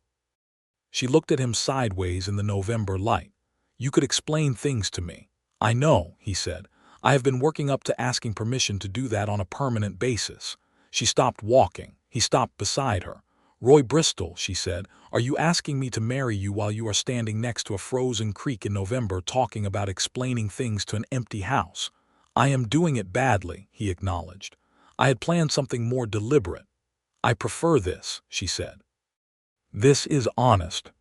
She looked at him sideways in the November light. "You could explain things to me." "I know," he said. "I have been working up to asking permission to do that on a permanent basis." She stopped walking. He stopped beside her. "Roy Bristol," she said, "are you asking me to marry you while you are standing next to a frozen creek in November talking about explaining things to an empty house?" "I am doing it badly," he acknowledged. "I had planned something more deliberate." "I prefer this," she said. "This is honest."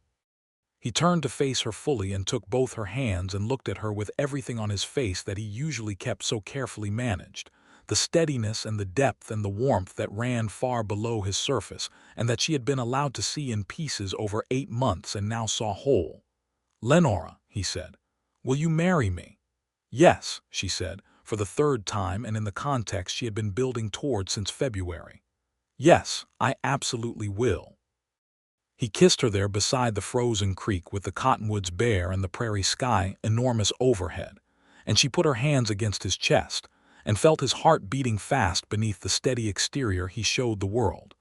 He turned to face her fully and took both her hands and looked at her with everything on his face that he usually kept so carefully managed, the steadiness and the depth and the warmth that ran far below his surface and that she had been allowed to see in pieces over 8 months and now saw whole. "Lenora," he said, "will you marry me?" "Yes," she said, for the third time and in the context she had been building toward since February. "Yes, I absolutely will." He kissed her there beside the frozen creek with the cottonwoods bare and the prairie sky enormous overhead, and she put her hands against his chest, and felt his heart beating fast beneath the steady exterior he showed the world.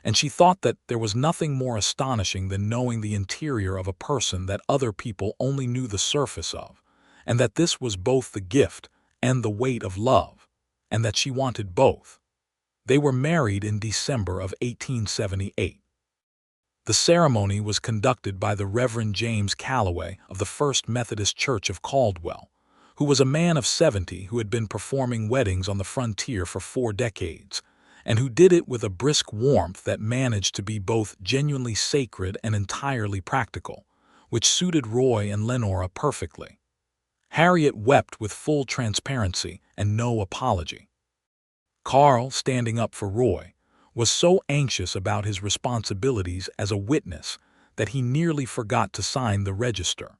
And she thought that there was nothing more astonishing than knowing the interior of a person that other people only knew the surface of, and that this was both the gift and the weight of love, and that she wanted both. They were married in December of 1878. The ceremony was conducted by the Reverend James Calloway of the First Methodist Church of Caldwell, who was a man of 70 who had been performing weddings on the frontier for 4 decades, and who did it with a brisk warmth that managed to be both genuinely sacred and entirely practical, which suited Roy and Lenora perfectly. Harriet wept with full transparency and no apology. Carl, standing up for Roy, was so anxious about his responsibilities as a witness that he nearly forgot to sign the register.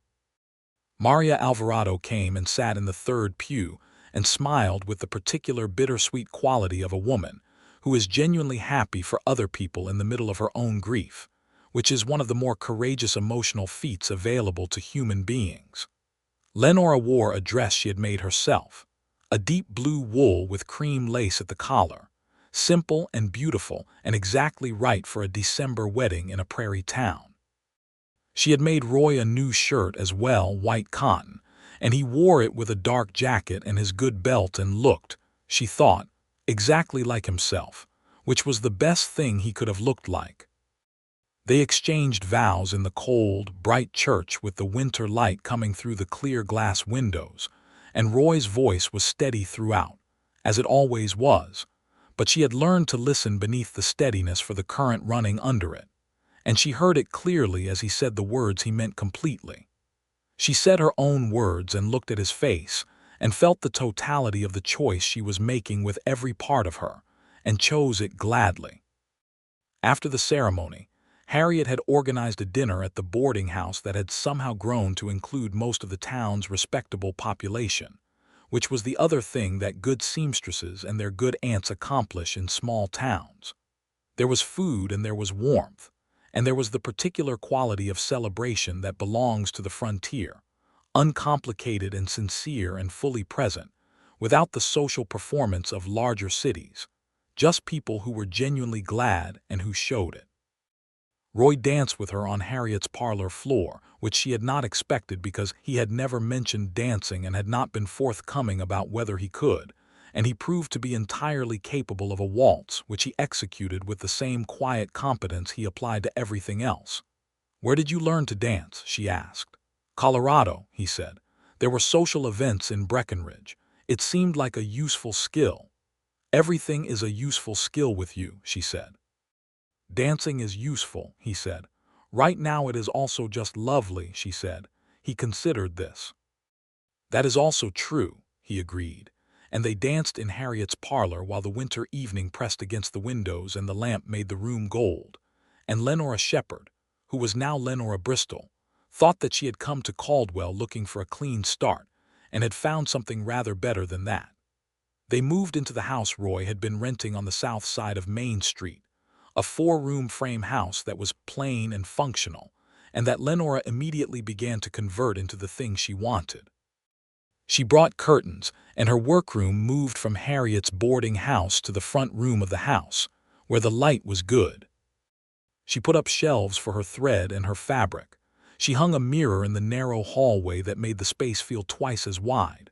Maria Alvarado came and sat in the third pew and smiled with the particular bittersweet quality of a woman who is genuinely happy for other people in the middle of her own grief, which is one of the more courageous emotional feats available to human beings. Lenora wore a dress she had made herself, a deep blue wool with cream lace at the collar, simple and beautiful and exactly right for a December wedding in a prairie town. She had made Roy a new shirt as well, white cotton, and he wore it with a dark jacket and his good belt and looked, she thought, exactly like himself, which was the best thing he could have looked like. They exchanged vows in the cold, bright church with the winter light coming through the clear glass windows, and Roy's voice was steady throughout, as it always was, but she had learned to listen beneath the steadiness for the current running under it, and she heard it clearly as he said the words he meant completely. She said her own words and looked at his face and felt the totality of the choice she was making with every part of her, and chose it gladly. After the ceremony, Harriet had organized a dinner at the boarding house that had somehow grown to include most of the town's respectable population, which was the other thing that good seamstresses and their good aunts accomplish in small towns. There was food and there was warmth, and there was the particular quality of celebration that belongs to the frontier, uncomplicated and sincere and fully present, without the social performance of larger cities, just people who were genuinely glad and who showed it. Roy danced with her on Harriet's parlor floor, which she had not expected because he had never mentioned dancing and had not been forthcoming about whether he could, and he proved to be entirely capable of a waltz, which he executed with the same quiet competence he applied to everything else. "Where did you learn to dance?" she asked. "Colorado," he said. "There were social events in Breckenridge. It seemed like a useful skill." "Everything is a useful skill with you," she said. "Dancing is useful," he said. "Right now it is also just lovely," she said. He considered this. "That is also true," he agreed, and they danced in Harriet's parlor while the winter evening pressed against the windows and the lamp made the room gold, and Lenora Shepard, who was now Lenora Bristol, thought that she had come to Caldwell looking for a clean start and had found something rather better than that. They moved into the house Roy had been renting on the south side of Main Street, a 4-room frame house that was plain and functional, and that Lenora immediately began to convert into the thing she wanted. She brought curtains, and her workroom moved from Harriet's boarding house to the front room of the house, where the light was good. She put up shelves for her thread and her fabric. She hung a mirror in the narrow hallway that made the space feel twice as wide.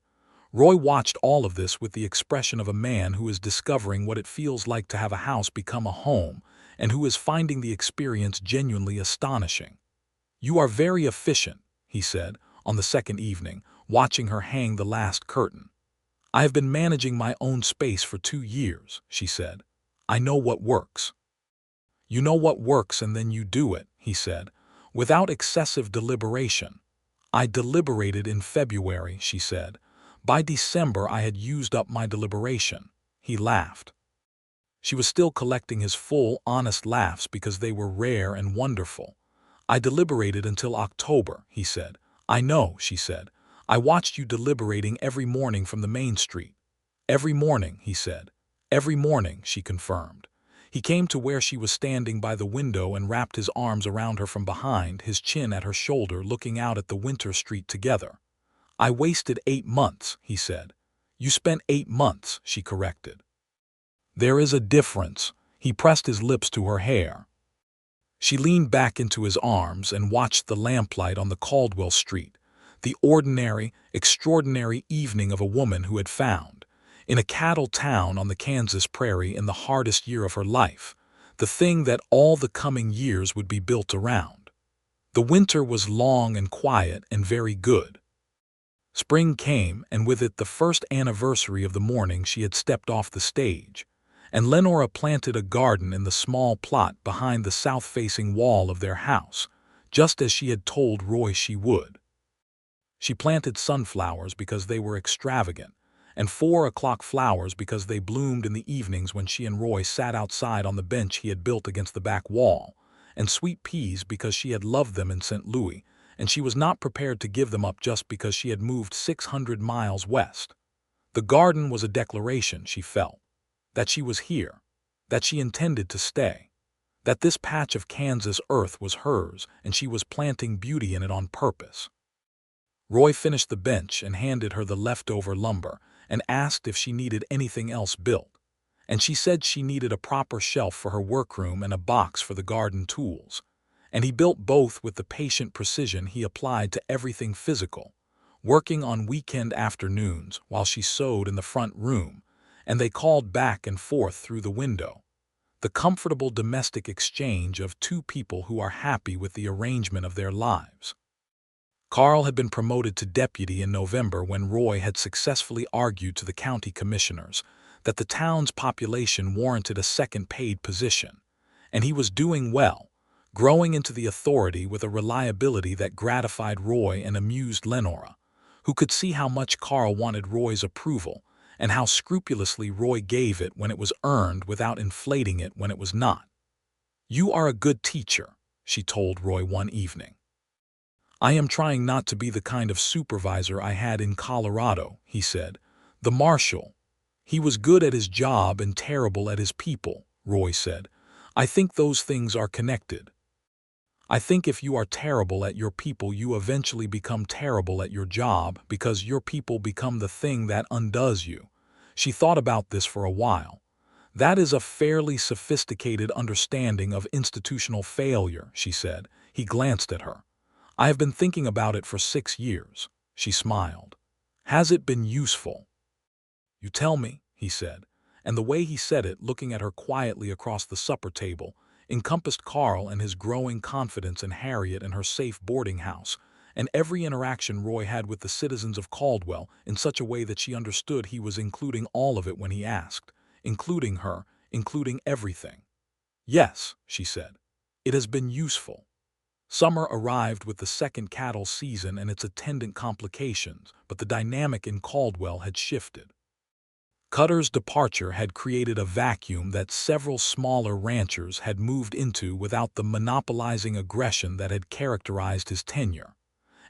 Roy watched all of this with the expression of a man who is discovering what it feels like to have a house become a home, and who is finding the experience genuinely astonishing. "You are very efficient," he said, on the second evening, watching her hang the last curtain. "I have been managing my own space for 2 years," she said. "I know what works." "You know what works and then you do it," he said, without excessive deliberation. "I deliberated in February," she said. "By December I had used up my deliberation." He laughed. She was still collecting his full, honest laughs because they were rare and wonderful. "I deliberated until October," he said. "I know," she said. "I watched you deliberating every morning from the Main Street." "Every morning," he said. "Every morning," she confirmed. He came to where she was standing by the window and wrapped his arms around her from behind, his chin at her shoulder, looking out at the winter street together. "I wasted 8 months," he said. You spent 8 months, she corrected. There is a difference. He pressed his lips to her hair. She leaned back into his arms and watched the lamplight on the Caldwell street, the ordinary, extraordinary evening of a woman who had found, in a cattle town on the Kansas prairie in the hardest year of her life, the thing that all the coming years would be built around. The winter was long and quiet and very good. Spring came, and with it the first anniversary of the morning she had stepped off the stage, and Lenora planted a garden in the small plot behind the south-facing wall of their house, just as she had told Roy she would. She planted sunflowers because they were extravagant, and 4 o'clock flowers because they bloomed in the evenings when she and Roy sat outside on the bench he had built against the back wall, and sweet peas because she had loved them in St. Louis, and she was not prepared to give them up just because she had moved 600 miles west. The garden was a declaration, she felt, that she was here, that she intended to stay, that this patch of Kansas earth was hers and she was planting beauty in it on purpose. Roy finished the bench and handed her the leftover lumber and asked if she needed anything else built, and she said she needed a proper shelf for her workroom and a box for the garden tools, and he built both with the patient precision he applied to everything physical, working on weekend afternoons while she sewed in the front room, and they called back and forth through the window, the comfortable domestic exchange of two people who are happy with the arrangement of their lives. Carl had been promoted to deputy in November when Roy had successfully argued to the county commissioners that the town's population warranted a second paid position, and he was doing well, growing into the authority with a reliability that gratified Roy and amused Lenora, who could see how much Carl wanted Roy's approval and how scrupulously Roy gave it when it was earned without inflating it when it was not. "You are a good teacher," she told Roy one evening. "I am trying not to be the kind of supervisor I had in Colorado," he said. "The marshal. He was good at his job and terrible at his people," Roy said. "I think those things are connected. I think if you are terrible at your people, you eventually become terrible at your job because your people become the thing that undoes you." She thought about this for a while. "That is a fairly sophisticated understanding of institutional failure," she said. He glanced at her. "I have been thinking about it for 6 years." She smiled. "Has it been useful?" "You tell me," he said, and the way he said it, looking at her quietly across the supper table, encompassed Carl and his growing confidence in Harriet and her safe boarding house, and every interaction Roy had with the citizens of Caldwell in such a way that she understood he was including all of it when he asked, including her, including everything. "Yes," she said, "it has been useful." Summer arrived with the second cattle season and its attendant complications, but the dynamic in Caldwell had shifted. Cutter's departure had created a vacuum that several smaller ranchers had moved into without the monopolizing aggression that had characterized his tenure,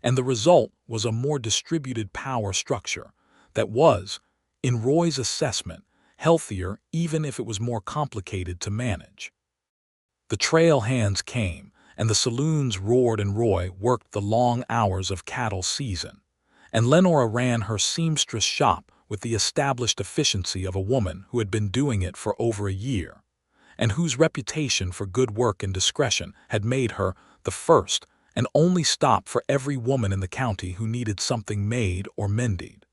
and the result was a more distributed power structure that was, in Roy's assessment, healthier even if it was more complicated to manage. The trail hands came, and the saloons roared, and Roy worked the long hours of cattle season, and Lenora ran her seamstress shop with the established efficiency of a woman who had been doing it for over a year, and whose reputation for good work and discretion had made her the first and only stop for every woman in the county who needed something made or mended.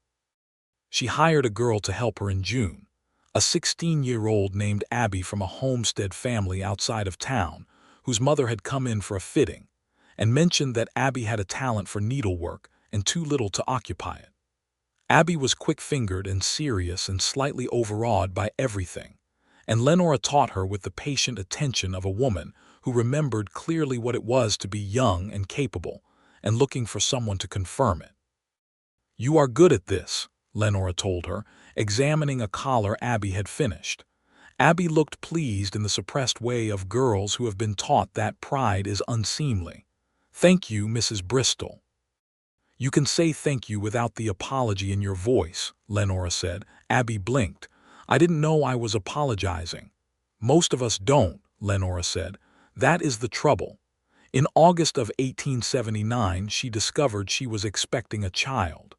She hired a girl to help her in June, a 16-year-old named Abby from a homestead family outside of town, whose mother had come in for a fitting, and mentioned that Abby had a talent for needlework and too little to occupy it. Abby was quick-fingered and serious and slightly overawed by everything, and Lenora taught her with the patient attention of a woman who remembered clearly what it was to be young and capable, and looking for someone to confirm it. "You are good at this," Lenora told her, examining a collar Abby had finished. Abby looked pleased in the suppressed way of girls who have been taught that pride is unseemly. "Thank you, Mrs. Bristol." "You can say thank you without the apology in your voice," Lenora said. Abby blinked. "I didn't know I was apologizing." "Most of us don't," Lenora said. "That is the trouble." In August of 1879, she discovered she was expecting a child.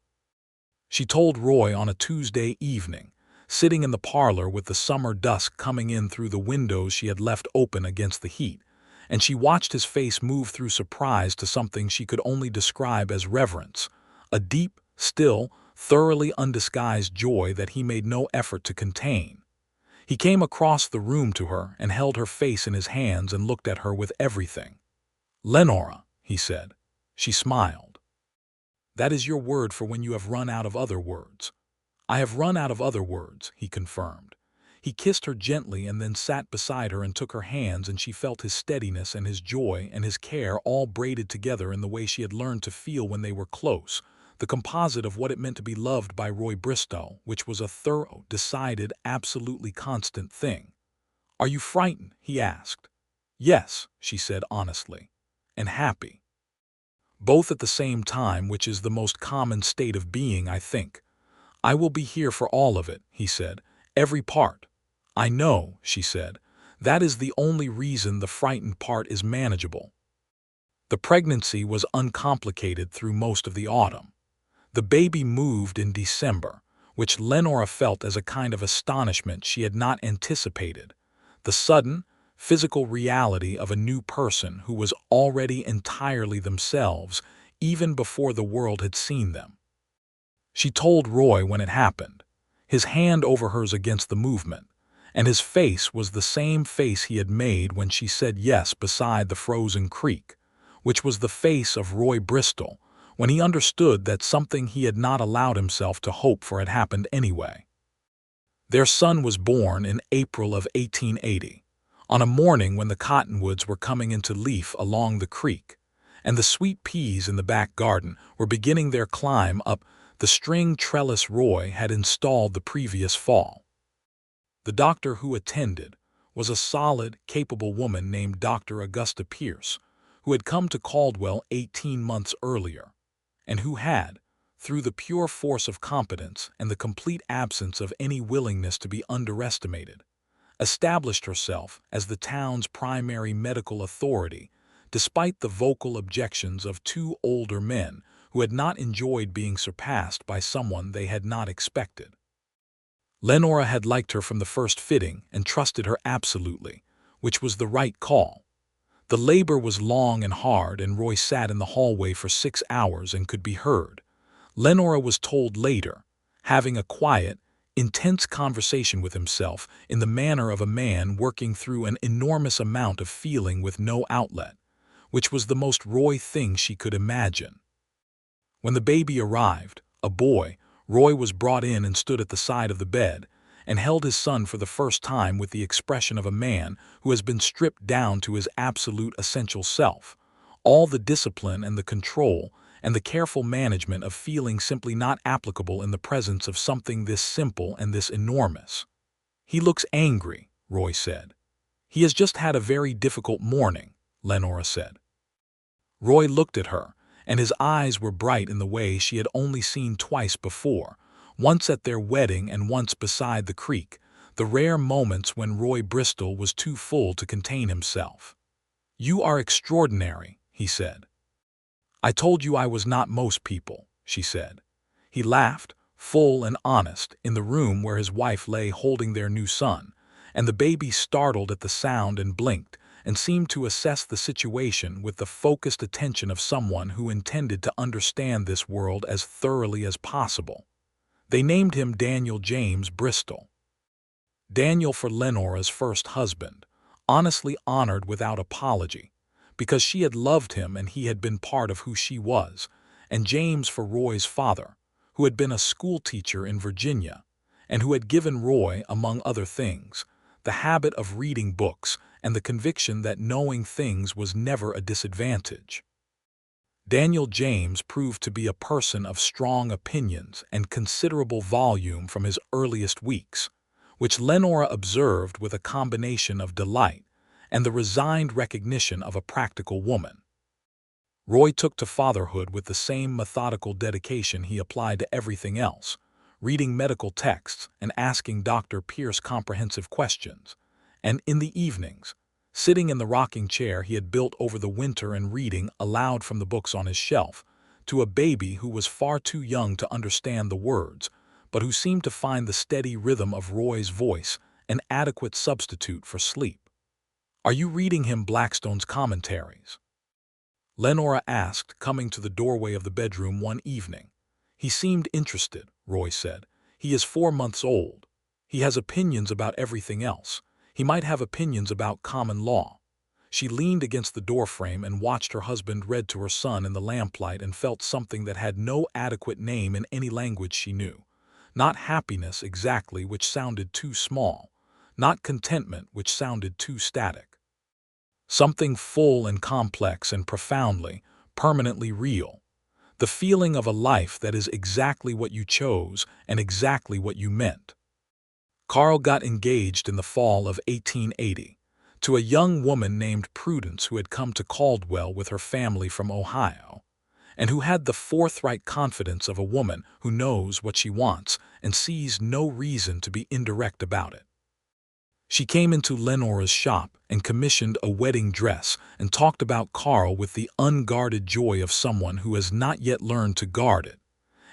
She told Roy on a Tuesday evening, sitting in the parlor with the summer dusk coming in through the windows she had left open against the heat, and she watched his face move through surprise to something she could only describe as reverence, a deep, still, thoroughly undisguised joy that he made no effort to contain. He came across the room to her and held her face in his hands and looked at her with everything. "Lenora," he said. She smiled. "That is your word for when you have run out of other words." "I have run out of other words," he confirmed. He kissed her gently and then sat beside her and took her hands, and she felt his steadiness and his joy and his care all braided together in the way she had learned to feel when they were close, the composite of what it meant to be loved by Roy Bristol, which was a thorough, decided, absolutely constant thing. "Are you frightened?" he asked. "Yes," she said honestly. "And happy. Both at the same time, which is the most common state of being, I think. I will be here for all of it," he said. "Every part." "I know," she said. "That is the only reason the frightened part is manageable." The pregnancy was uncomplicated through most of the autumn. The baby moved in December, which Lenora felt as a kind of astonishment she had not anticipated, the sudden, physical reality of a new person who was already entirely themselves even before the world had seen them. She told Roy when it happened, his hand over hers against the movement, and his face was the same face he had made when she said yes beside the frozen creek, which was the face of Roy Bristol when he understood that something he had not allowed himself to hope for had happened anyway. Their son was born in April of 1880, on a morning when the cottonwoods were coming into leaf along the creek, and the sweet peas in the back garden were beginning their climb up the string trellis Roy had installed the previous fall. The doctor who attended was a solid, capable woman named Dr. Augusta Pierce, who had come to Caldwell 18 months earlier, and who had, through the pure force of competence and the complete absence of any willingness to be underestimated, established herself as the town's primary medical authority, despite the vocal objections of two older men who had not enjoyed being surpassed by someone they had not expected. Lenora had liked her from the first fitting and trusted her absolutely, which was the right call. The labor was long and hard, and Roy sat in the hallway for 6 hours and could be heard, Lenora was told later, having a quiet, intense conversation with himself in the manner of a man working through an enormous amount of feeling with no outlet, which was the most Roy thing she could imagine. When the baby arrived, a boy, Roy was brought in and stood at the side of the bed and held his son for the first time with the expression of a man who has been stripped down to his absolute essential self, all the discipline and the control and the careful management of feeling simply not applicable in the presence of something this simple and this enormous. "He looks angry," Roy said. "He has just had a very difficult morning," Lenora said. Roy looked at her, and his eyes were bright in the way she had only seen twice before, once at their wedding and once beside the creek, the rare moments when Roy Bristol was too full to contain himself. "You are extraordinary," he said. "I told you I was not most people," she said. He laughed, full and honest, in the room where his wife lay holding their new son, and the baby startled at the sound and blinked, and seemed to assess the situation with the focused attention of someone who intended to understand this world as thoroughly as possible. They named him Daniel James Bristol. Daniel for Lenora's first husband, honestly honored without apology, because she had loved him and he had been part of who she was, and James for Roy's father, who had been a schoolteacher in Virginia, and who had given Roy, among other things, the habit of reading books and the conviction that knowing things was never a disadvantage. Daniel James proved to be a person of strong opinions and considerable volume from his earliest weeks, which Lenora observed with a combination of delight and the resigned recognition of a practical woman. Roy took to fatherhood with the same methodical dedication he applied to everything else, reading medical texts and asking Dr. Pierce comprehensive questions, and in the evenings, sitting in the rocking chair he had built over the winter and reading aloud from the books on his shelf, to a baby who was far too young to understand the words, but who seemed to find the steady rhythm of Roy's voice an adequate substitute for sleep. "Are you reading him Blackstone's commentaries?" Lenora asked, coming to the doorway of the bedroom one evening. "He seemed interested," Roy said. "He is 4 months old. He has opinions about everything else. He might have opinions about common law." She leaned against the doorframe and watched her husband read to her son in the lamplight and felt something that had no adequate name in any language she knew. Not happiness exactly, which sounded too small. Not contentment, which sounded too static. Something full and complex and profoundly, permanently real. The feeling of a life that is exactly what you chose and exactly what you meant. Carl got engaged in the fall of 1880 to a young woman named Prudence who had come to Caldwell with her family from Ohio, and who had the forthright confidence of a woman who knows what she wants and sees no reason to be indirect about it. She came into Lenora's shop and commissioned a wedding dress and talked about Carl with the unguarded joy of someone who has not yet learned to guard it.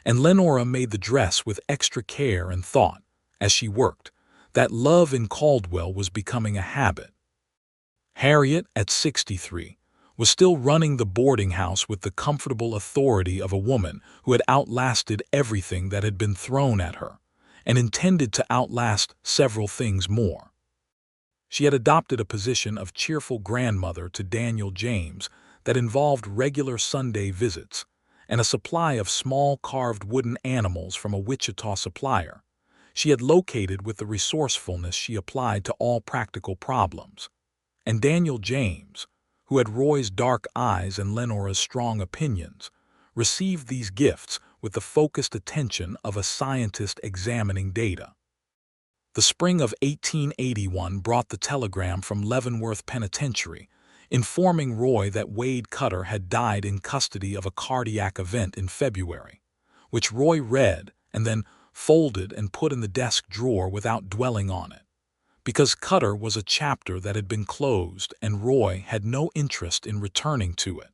And Lenora made the dress with extra care and thought, as she worked, that love in Caldwell was becoming a habit. Harriet, at 63, was still running the boarding house with the comfortable authority of a woman who had outlasted everything that had been thrown at her, and intended to outlast several things more. She had adopted a position of cheerful grandmother to Daniel James that involved regular Sunday visits, and a supply of small carved wooden animals from a Wichita supplier she had located with the resourcefulness she applied to all practical problems. And Daniel James, who had Roy's dark eyes and Lenora's strong opinions, received these gifts with the focused attention of a scientist examining data. The spring of 1881 brought the telegram from Leavenworth Penitentiary, informing Roy that Wade Cutter had died in custody of a cardiac event in February, which Roy read and then folded and put in the desk drawer without dwelling on it, because Cutter was a chapter that had been closed and Roy had no interest in returning to it.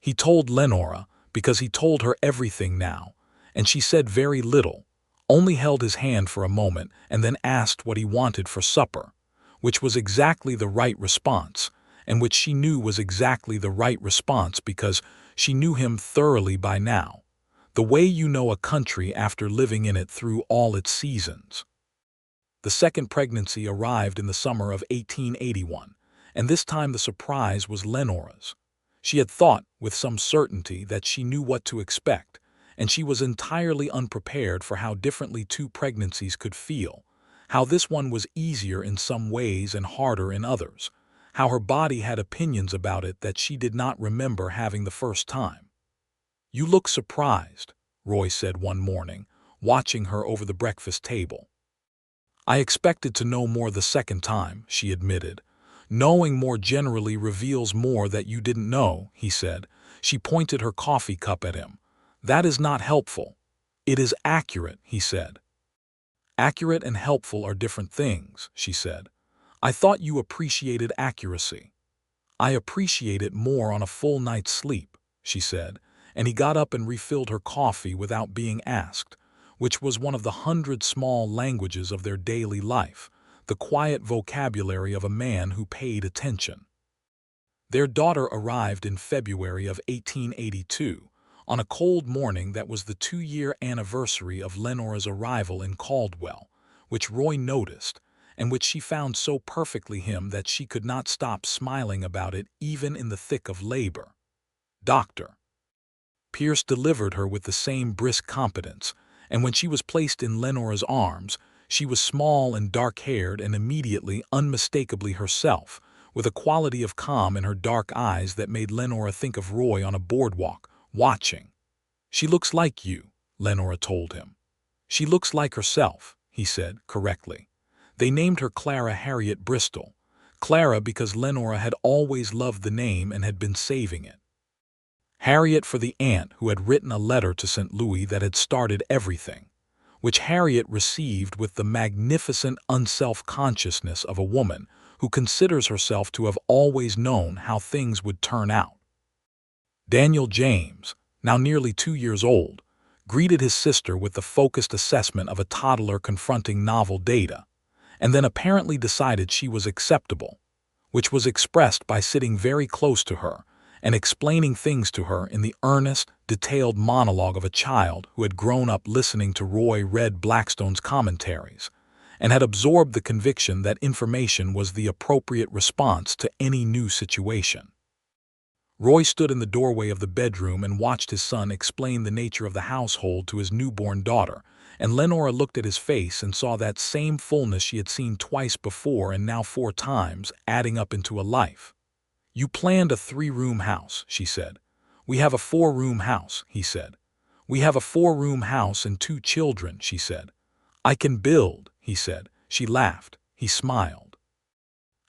He told Lenora because he told her everything now, and she said very little, only held his hand for a moment and then asked what he wanted for supper, which was exactly the right response, and which she knew was exactly the right response because she knew him thoroughly by now, the way you know a country after living in it through all its seasons. The second pregnancy arrived in the summer of 1881, and this time the surprise was Lenora's. She had thought, with some certainty, that she knew what to expect, and she was entirely unprepared for how differently 2 pregnancies could feel, how this one was easier in some ways and harder in others, how her body had opinions about it that she did not remember having the first time. "You look surprised," Roy said one morning, watching her over the breakfast table. "I expected to know more the second time," she admitted. "Knowing more generally reveals more that you didn't know," he said. She pointed her coffee cup at him. "That is not helpful." "It is accurate," he said. "Accurate and helpful are different things," she said. "I thought you appreciated accuracy." "I appreciate it more on a full night's sleep," she said, and he got up and refilled her coffee without being asked, which was one of the 100 small languages of their daily life, the quiet vocabulary of a man who paid attention. Their daughter arrived in February of 1882, on a cold morning that was the 2-year anniversary of Lenora's arrival in Caldwell, which Roy noticed, and which she found so perfectly him that she could not stop smiling about it even in the thick of labor. Dr. Pierce delivered her with the same brisk competence, and when she was placed in Lenora's arms, she was small and dark-haired and immediately, unmistakably herself, with a quality of calm in her dark eyes that made Lenora think of Roy on a boardwalk, watching. "She looks like you," Lenora told him. "She looks like herself," he said, correctly. They named her Clara Harriet Bristol. Clara because Lenora had always loved the name and had been saving it. Harriet for the aunt who had written a letter to St. Louis that had started everything, which Harriet received with the magnificent unself-consciousness of a woman who considers herself to have always known how things would turn out. Daniel James, now nearly 2 years old, greeted his sister with the focused assessment of a toddler confronting novel data, and then apparently decided she was acceptable, which was expressed by sitting very close to her and explaining things to her in the earnest, detailed monologue of a child who had grown up listening to Roy read Blackstone's commentaries and had absorbed the conviction that information was the appropriate response to any new situation. Roy stood in the doorway of the bedroom and watched his son explain the nature of the household to his newborn daughter, and Lenora looked at his face and saw that same fullness she had seen twice before and now 4 times, adding up into a life. "You planned a 3-room house," she said. "We have a 4-room house," he said. "We have a 4-room house and 2 children," she said. "I can build," he said. She laughed. He smiled.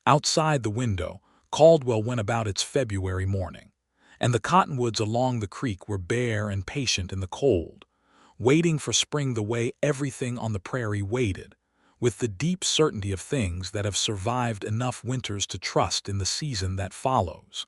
Outside the window, Caldwell went about its February morning, and the cottonwoods along the creek were bare and patient in the cold, waiting for spring the way everything on the prairie waited, with the deep certainty of things that have survived enough winters to trust in the season that follows.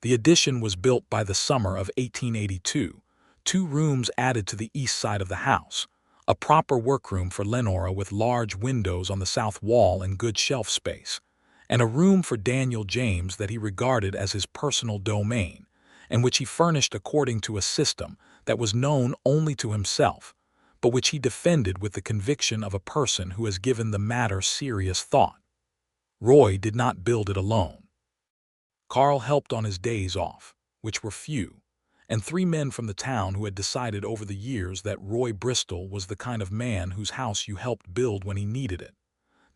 The addition was built by the summer of 1882, 2 rooms added to the east side of the house, a proper workroom for Lenora with large windows on the south wall and good shelf space, and a room for Daniel James that he regarded as his personal domain, and which he furnished according to a system that was known only to himself, but which he defended with the conviction of a person who has given the matter serious thought. Roy did not build it alone. Carl helped on his days off, which were few, and 3 men from the town who had decided over the years that Roy Bristol was the kind of man whose house you helped build when he needed it,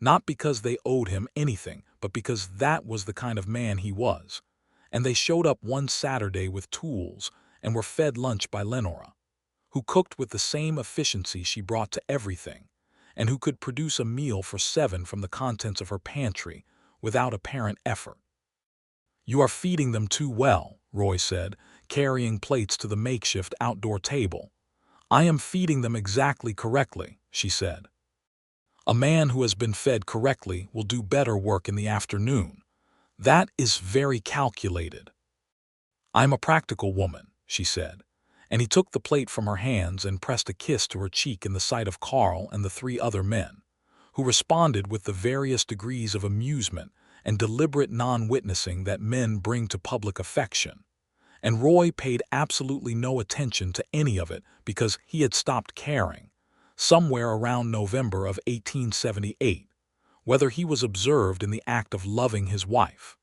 not because they owed him anything, but because that was the kind of man he was. And they showed up one Saturday with tools and were fed lunch by Lenora, who cooked with the same efficiency she brought to everything, and who could produce a meal for 7 from the contents of her pantry without apparent effort. "You are feeding them too well," Roy said, carrying plates to the makeshift outdoor table. "I am feeding them exactly correctly," she said. "A man who has been fed correctly will do better work in the afternoon. That is very calculated." "I'm a practical woman," she said, and he took the plate from her hands and pressed a kiss to her cheek in the sight of Carl and the 3 other men, who responded with the various degrees of amusement and deliberate non-witnessing that men bring to public affection. And Roy paid absolutely no attention to any of it because he had stopped caring, somewhere around November of 1878, whether he was observed in the act of loving his wife.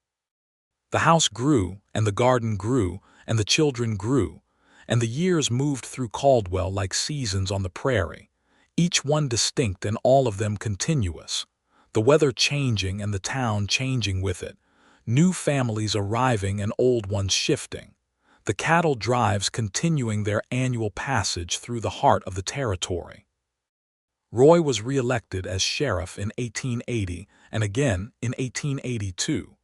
The house grew, and the garden grew, and the children grew, and the years moved through Caldwell like seasons on the prairie, each one distinct and all of them continuous, the weather changing and the town changing with it, new families arriving and old ones shifting, the cattle drives continuing their annual passage through the heart of the territory. Roy was re-elected as sheriff in 1880 and again in 1882,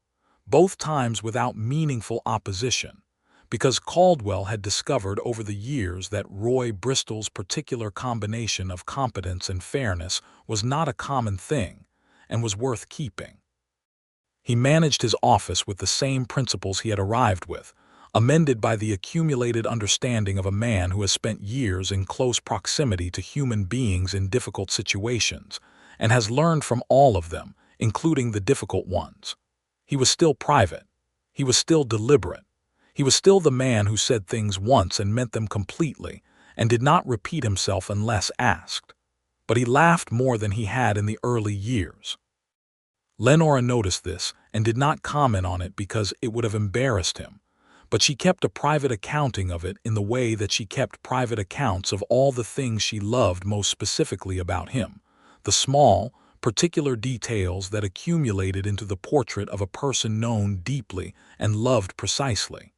both times without meaningful opposition, because Caldwell had discovered over the years that Roy Bristol's particular combination of competence and fairness was not a common thing and was worth keeping. He managed his office with the same principles he had arrived with, amended by the accumulated understanding of a man who has spent years in close proximity to human beings in difficult situations and has learned from all of them, including the difficult ones. He was still private. He was still deliberate. He was still the man who said things once and meant them completely and did not repeat himself unless asked. But he laughed more than he had in the early years. Lenora noticed this and did not comment on it because it would have embarrassed him, but she kept a private accounting of it in the way that she kept private accounts of all the things she loved most specifically about him, the small, particular details that accumulated into the portrait of a person known deeply and loved precisely.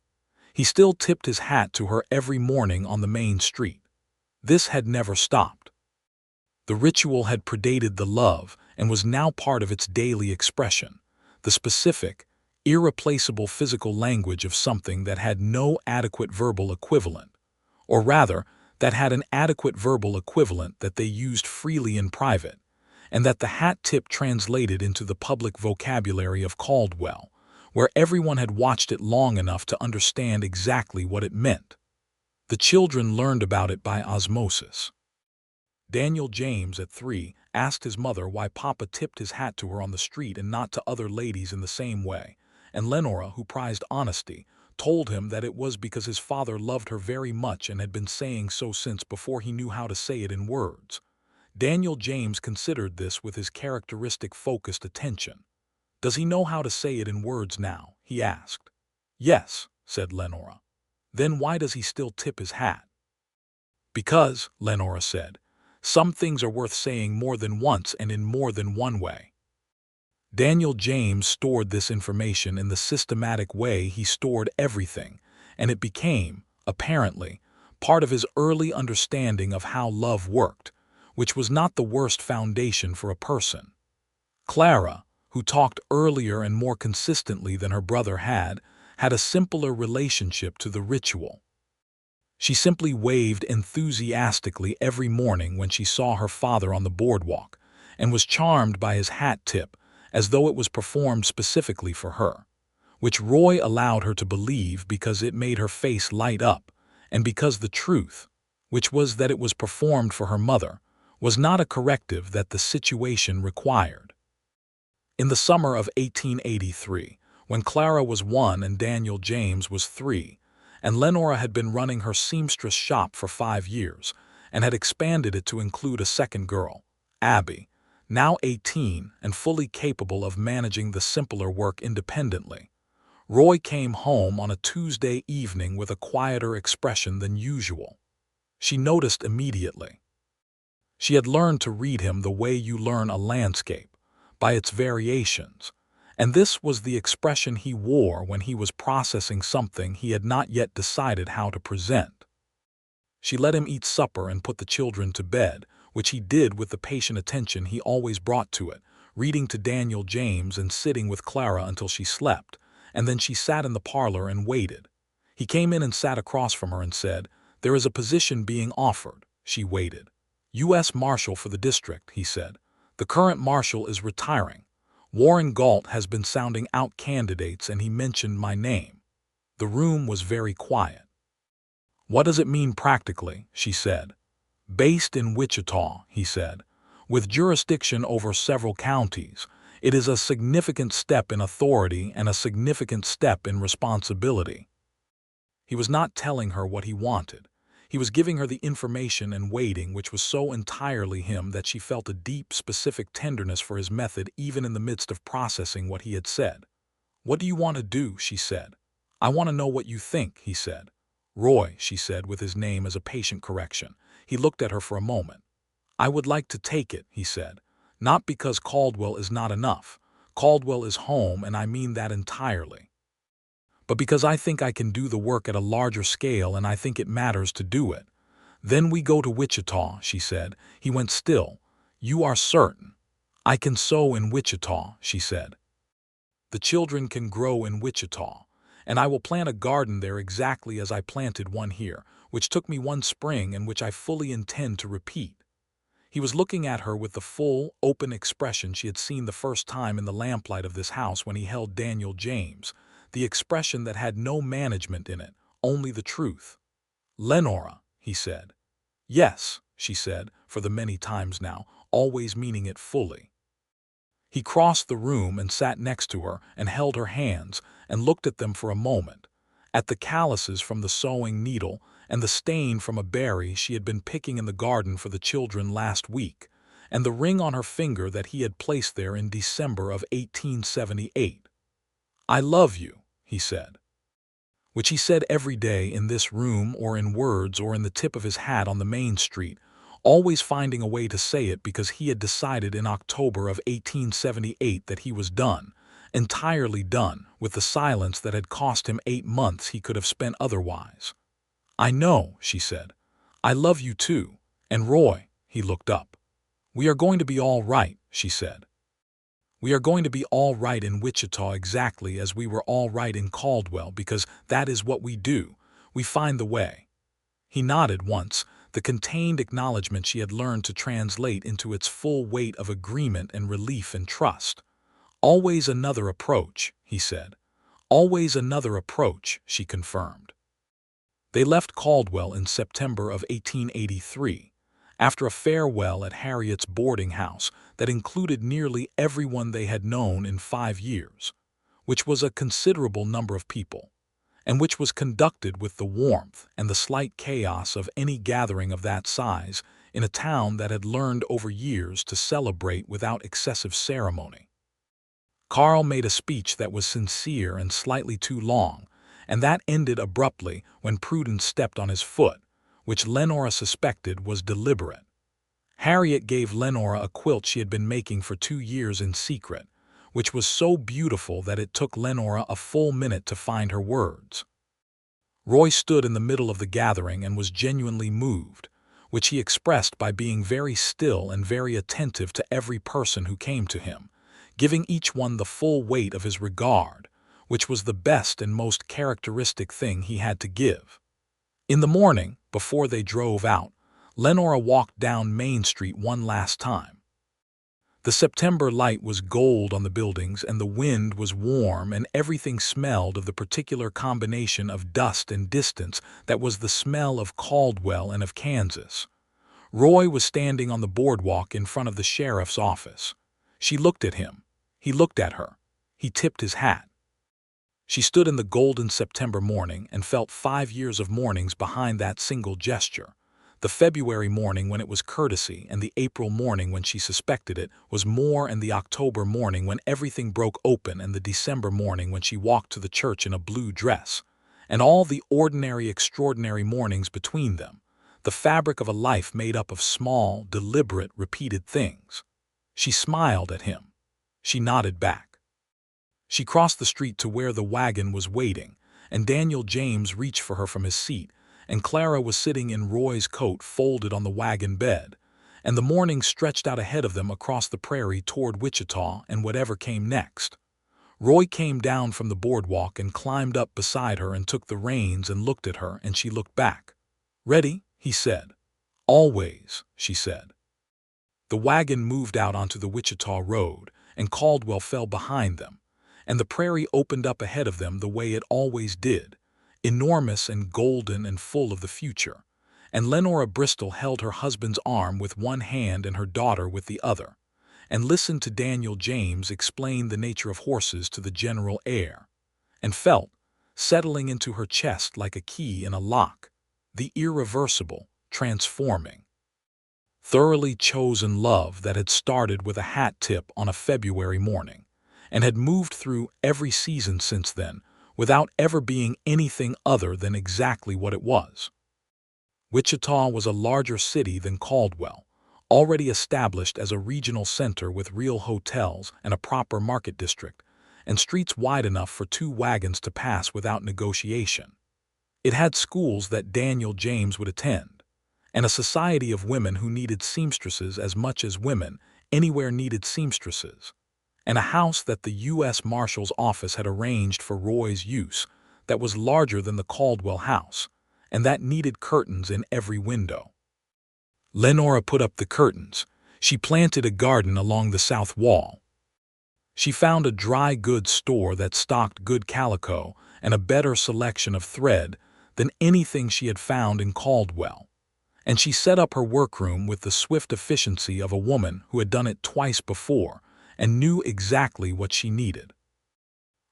He still tipped his hat to her every morning on the main street. This had never stopped. The ritual had predated the love and was now part of its daily expression, the specific, irreplaceable physical language of something that had no adequate verbal equivalent, or rather, that had an adequate verbal equivalent that they used freely in private, and that the hat tip translated into the public vocabulary of Caldwell, where everyone had watched it long enough to understand exactly what it meant. The children learned about it by osmosis. Daniel James, at 3, asked his mother why Papa tipped his hat to her on the street and not to other ladies in the same way, and Lenora, who prized honesty, told him that it was because his father loved her very much and had been saying so since before he knew how to say it in words. Daniel James considered this with his characteristic focused attention. "Does he know how to say it in words now?" he asked. "Yes," said Lenora. "Then why does he still tip his hat?" "Because," Lenora said, "some things are worth saying more than once and in more than one way." Daniel James stored this information in the systematic way he stored everything, and it became, apparently, part of his early understanding of how love worked, which was not the worst foundation for a person. Clara, who talked earlier and more consistently than her brother had a simpler relationship to the ritual. She simply waved enthusiastically every morning when she saw her father on the boardwalk, and was charmed by his hat tip, as though it was performed specifically for her, which Roy allowed her to believe because it made her face light up, and because the truth, which was that it was performed for her mother, was not a corrective that the situation required. In the summer of 1883, when Clara was 1 and Daniel James was 3, and Lenora had been running her seamstress shop for 5 years, and had expanded it to include a second girl, Abby, now 18 and fully capable of managing the simpler work independently. Roy came home on a Tuesday evening with a quieter expression than usual. She noticed immediately. She had learned to read him the way you learn a landscape, by its variations, and this was the expression he wore when he was processing something he had not yet decided how to present. She let him eat supper and put the children to bed, which he did with the patient attention he always brought to it, reading to Daniel James and sitting with Clara until she slept, and then she sat in the parlor and waited. He came in and sat across from her and said, "There is a position being offered." She waited. "U.S. Marshal for the district," he said. "The current marshal is retiring. Warren Galt has been sounding out candidates and he mentioned my name." The room was very quiet. "What does it mean practically?" she said. "Based in Wichita," he said, "with jurisdiction over several counties. It is a significant step in authority and a significant step in responsibility." He was not telling her what he wanted. He was giving her the information and waiting, which was so entirely him that she felt a deep, specific tenderness for his method even in the midst of processing what he had said. "What do you want to do?" she said. "I want to know what you think," he said. "Roy," she said with his name as a patient correction. He looked at her for a moment. "I would like to take it," he said. "Not because Caldwell is not enough. Caldwell is home, and I mean that entirely. But because I think I can do the work at a larger scale and I think it matters to do it." "Then we go to Wichita," she said. He went still. "You are certain?" "I can sow in Wichita," she said. "The children can grow in Wichita. And I will plant a garden there exactly as I planted one here, which took me one spring and which I fully intend to repeat." He was looking at her with the full, open expression she had seen the first time in the lamplight of this house when he held Daniel James, the expression that had no management in it, only the truth. "Lenora," he said. "Yes," she said, for the many times now, always meaning it fully. He crossed the room and sat next to her and held her hands and looked at them for a moment, at the calluses from the sewing needle and the stain from a berry she had been picking in the garden for the children last week, and the ring on her finger that he had placed there in December of 1878. "I love you," he said. Which he said every day in this room or in words or in the tip of his hat on the main street, always finding a way to say it because he had decided in October of 1878 that he was done, entirely done, with the silence that had cost him 8 months he could have spent otherwise. "I know," she said. "I love you too. And Roy," he looked up. "We are going to be all right," she said. "We are going to be all right in Wichita exactly as we were all right in Caldwell because that is what we do. We find the way." He nodded once, the contained acknowledgment she had learned to translate into its full weight of agreement and relief and trust. "Always another approach," he said. "Always another approach," she confirmed. They left Caldwell in September of 1883, after a farewell at Harriet's boarding house that included nearly everyone they had known in 5 years, which was a considerable number of people, and which was conducted with the warmth and the slight chaos of any gathering of that size in a town that had learned over years to celebrate without excessive ceremony. Carl made a speech that was sincere and slightly too long, and that ended abruptly when Prudence stepped on his foot, which Lenora suspected was deliberate. Harriet gave Lenora a quilt she had been making for 2 years in secret, which was so beautiful that it took Lenora a full minute to find her words. Roy stood in the middle of the gathering and was genuinely moved, which he expressed by being very still and very attentive to every person who came to him, giving each one the full weight of his regard, which was the best and most characteristic thing he had to give. In the morning, before they drove out, Lenora walked down Main Street one last time. The September light was gold on the buildings, and the wind was warm, and everything smelled of the particular combination of dust and distance that was the smell of Caldwell and of Kansas. Roy was standing on the boardwalk in front of the sheriff's office. She looked at him. He looked at her. He tipped his hat. She stood in the golden September morning and felt 5 years of mornings behind that single gesture. The February morning when it was courtesy, and the April morning when she suspected it was more, and the October morning when everything broke open, and the December morning when she walked to the church in a blue dress, and all the ordinary, extraordinary mornings between them, the fabric of a life made up of small, deliberate, repeated things. She smiled at him. She nodded back. She crossed the street to where the wagon was waiting, and Daniel James reached for her from his seat, and Clara was sitting in Roy's coat folded on the wagon bed, and the morning stretched out ahead of them across the prairie toward Wichita and whatever came next. Roy came down from the boardwalk and climbed up beside her and took the reins and looked at her, and she looked back. "Ready?" he said. "Always," she said. The wagon moved out onto the Wichita road, and Caldwell fell behind them, and the prairie opened up ahead of them the way it always did, enormous and golden and full of the future, and Lenora Bristol held her husband's arm with one hand and her daughter with the other, and listened to Daniel James explain the nature of horses to the general air, and felt, settling into her chest like a key in a lock, the irreversible, transforming, thoroughly chosen love that had started with a hat tip on a February morning, and had moved through every season since then, without ever being anything other than exactly what it was. Wichita was a larger city than Caldwell, already established as a regional center with real hotels and a proper market district, and streets wide enough for 2 wagons to pass without negotiation. It had schools that Daniel James would attend, and a society of women who needed seamstresses as much as women anywhere needed seamstresses, and a house that the U.S. Marshal's office had arranged for Roy's use that was larger than the Caldwell house, and that needed curtains in every window. Lenora put up the curtains. She planted a garden along the south wall. She found a dry goods store that stocked good calico and a better selection of thread than anything she had found in Caldwell, and she set up her workroom with the swift efficiency of a woman who had done it twice before and knew exactly what she needed.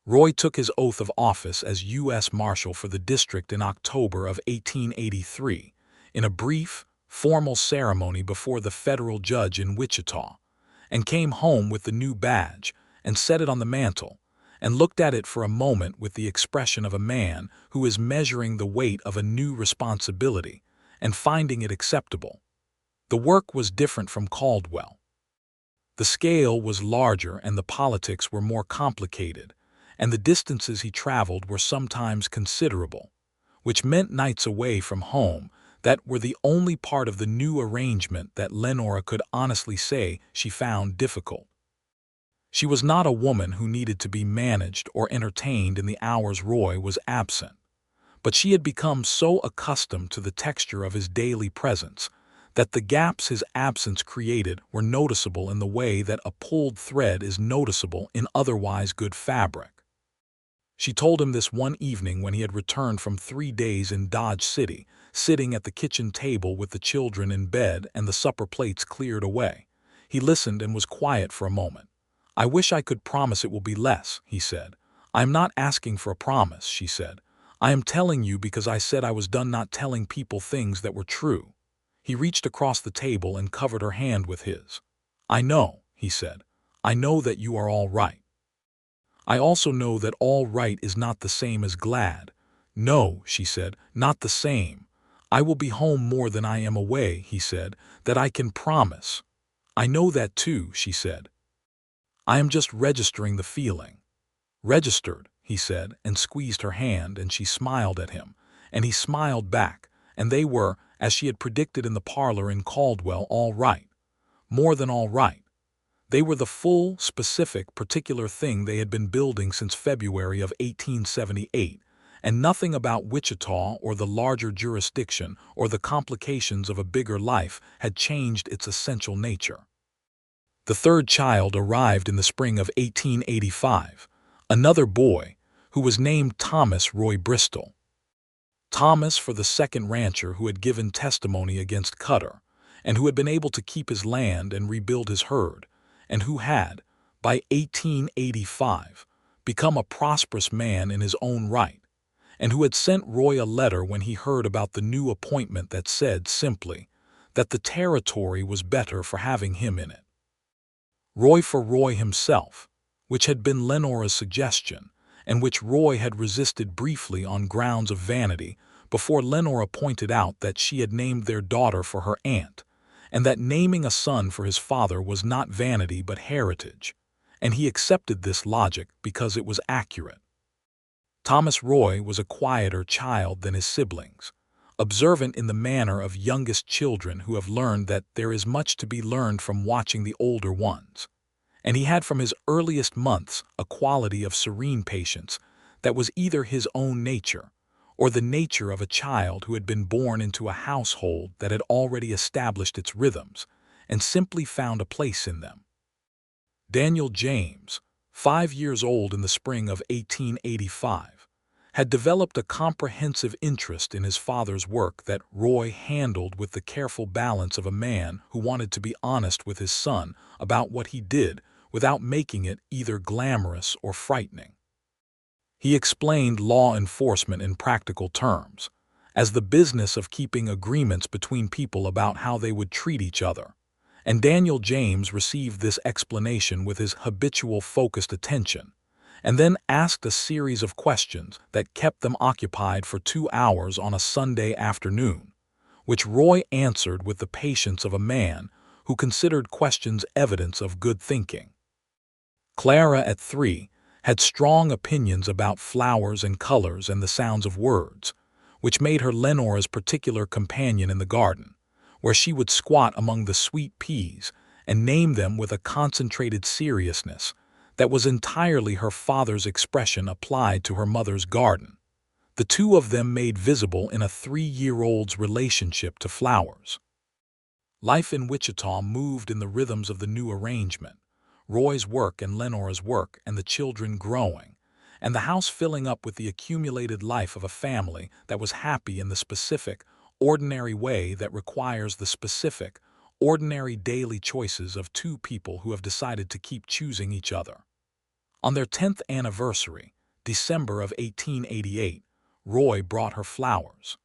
Roy took his oath of office as U.S. Marshal for the district in October of 1883, in a brief, formal ceremony before the federal judge in Wichita, and came home with the new badge and set it on the mantel, and looked at it for a moment with the expression of a man who is measuring the weight of a new responsibility and finding it acceptable. The work was different from Caldwell. The scale was larger and the politics were more complicated, and the distances he traveled were sometimes considerable, which meant nights away from home that were the only part of the new arrangement that Lenora could honestly say she found difficult. She was not a woman who needed to be managed or entertained in the hours Roy was absent, but she had become so accustomed to the texture of his daily presence that the gaps his absence created were noticeable in the way that a pulled thread is noticeable in otherwise good fabric. She told him this one evening when he had returned from 3 days in Dodge City, sitting at the kitchen table with the children in bed and the supper plates cleared away. He listened and was quiet for a moment. "I wish I could promise it will be less," he said. "I am not asking for a promise," she said. "I am telling you because I said I was done not telling people things that were true." He reached across the table and covered her hand with his. "I know," he said. "I know that you are all right. I also know that all right is not the same as glad." "No," she said, "not the same. I will be home more than I am away," he said. "That I can promise." "I know that too," she said. "I am just registering the feeling." "Registered," he said, and squeezed her hand, and she smiled at him, and he smiled back, and they were, as she had predicted in the parlor in Caldwell, all right. More than all right. They were the full, specific, particular thing they had been building since February of 1878, and nothing about Wichita or the larger jurisdiction or the complications of a bigger life had changed its essential nature. The third child arrived in the spring of 1885, another boy, who was named Thomas Roy Bristol. Thomas for the second rancher who had given testimony against Cutter, and who had been able to keep his land and rebuild his herd, and who had, by 1885, become a prosperous man in his own right, and who had sent Roy a letter when he heard about the new appointment that said, simply, that the territory was better for having him in it. Roy for Roy himself, which had been Lenora's suggestion, and which Roy had resisted briefly on grounds of vanity before Lenora pointed out that she had named their daughter for her aunt, and that naming a son for his father was not vanity but heritage, and he accepted this logic because it was accurate. Thomas Roy was a quieter child than his siblings, observant in the manner of youngest children who have learned that there is much to be learned from watching the older ones, and he had from his earliest months a quality of serene patience that was either his own nature or the nature of a child who had been born into a household that had already established its rhythms and simply found a place in them. Daniel James, 5 years old in the spring of 1885, had developed a comprehensive interest in his father's work that Roy handled with the careful balance of a man who wanted to be honest with his son about what he did without making it either glamorous or frightening. He explained law enforcement in practical terms, as the business of keeping agreements between people about how they would treat each other, and Daniel James received this explanation with his habitual focused attention, and then asked a series of questions that kept them occupied for 2 hours on a Sunday afternoon, which Roy answered with the patience of a man who considered questions evidence of good thinking. Clara, at 3, had strong opinions about flowers and colors and the sounds of words, which made her Lenora's particular companion in the garden, where she would squat among the sweet peas and name them with a concentrated seriousness that was entirely her father's expression applied to her mother's garden, the two of them made visible in a 3-year-old's relationship to flowers. Life in Wichita moved in the rhythms of the new arrangement, Roy's work and Lenora's work and the children growing, and the house filling up with the accumulated life of a family that was happy in the specific, ordinary way that requires the specific, ordinary daily choices of two people who have decided to keep choosing each other. On their 10th anniversary, December of 1888, Roy brought her flowers.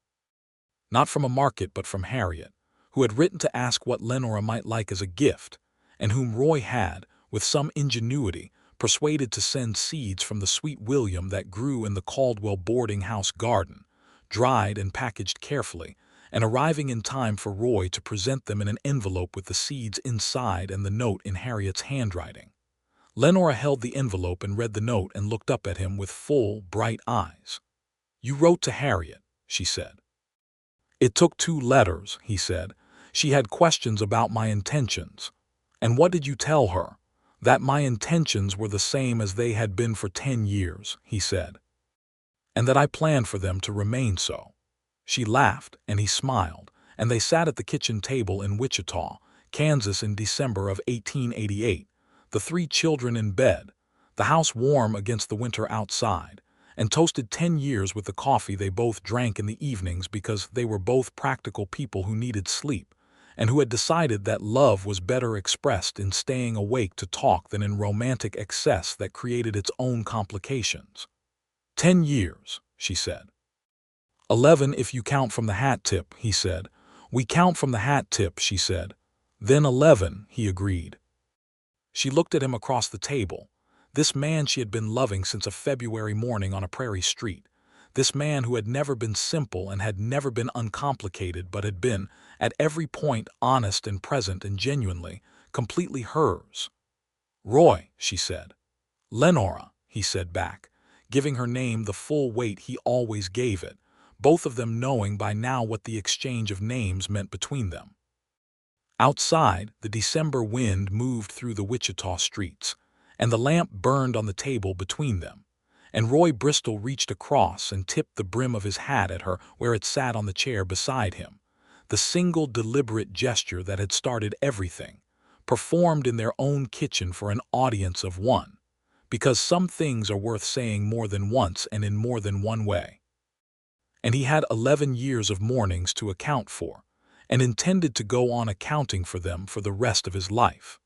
Not from a market but from Harriet, who had written to ask what Lenora might like as a gift, and whom Roy had, with some ingenuity, persuaded to send seeds from the sweet William that grew in the Caldwell boarding house garden, dried and packaged carefully, and arriving in time for Roy to present them in an envelope with the seeds inside and the note in Harriet's handwriting. Lenora held the envelope and read the note and looked up at him with full, bright eyes. "You wrote to Harriet," she said. "It took 2 letters," he said. "She had questions about my intentions." "And what did you tell her?" "That my intentions were the same as they had been for 10 years, he said, "and that I planned for them to remain so." She laughed, and he smiled, and they sat at the kitchen table in Wichita, Kansas in December of 1888, the 3 children in bed, the house warm against the winter outside, and toasted 10 years with the coffee they both drank in the evenings because they were both practical people who needed sleep, and who had decided that love was better expressed in staying awake to talk than in romantic excess that created its own complications. 10 years, she said. 11 if you count from the hat tip, he said. We count from the hat tip, she said. Then 11, he agreed. She looked at him across the table. This man she had been loving since a February morning on a prairie street. This man who had never been simple and had never been uncomplicated but had been, at every point, honest and present and genuinely, completely hers. Roy, she said. Lenora, he said back, giving her name the full weight he always gave it, both of them knowing by now what the exchange of names meant between them. Outside, the December wind moved through the Wichita streets, and the lamp burned on the table between them, and Roy Bristol reached across and tipped the brim of his hat at her where it sat on the chair beside him, the single deliberate gesture that had started everything, performed in their own kitchen for an audience of one, because some things are worth saying more than once and in more than one way. And he had 11 years of mornings to account for, and intended to go on accounting for them for the rest of his life.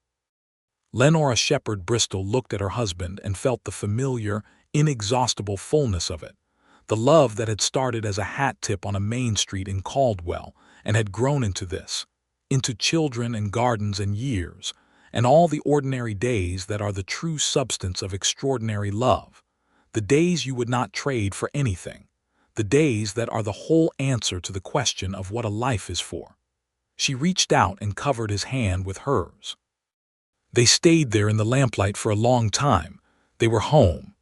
Lenora Shepard Bristol looked at her husband and felt the familiar, inexhaustible fullness of it, the love that had started as a hat tip on a main street in Caldwell and had grown into this, into children and gardens and years, and all the ordinary days that are the true substance of extraordinary love, the days you would not trade for anything, the days that are the whole answer to the question of what a life is for. She reached out and covered his hand with hers. They stayed there in the lamplight for a long time. They were home,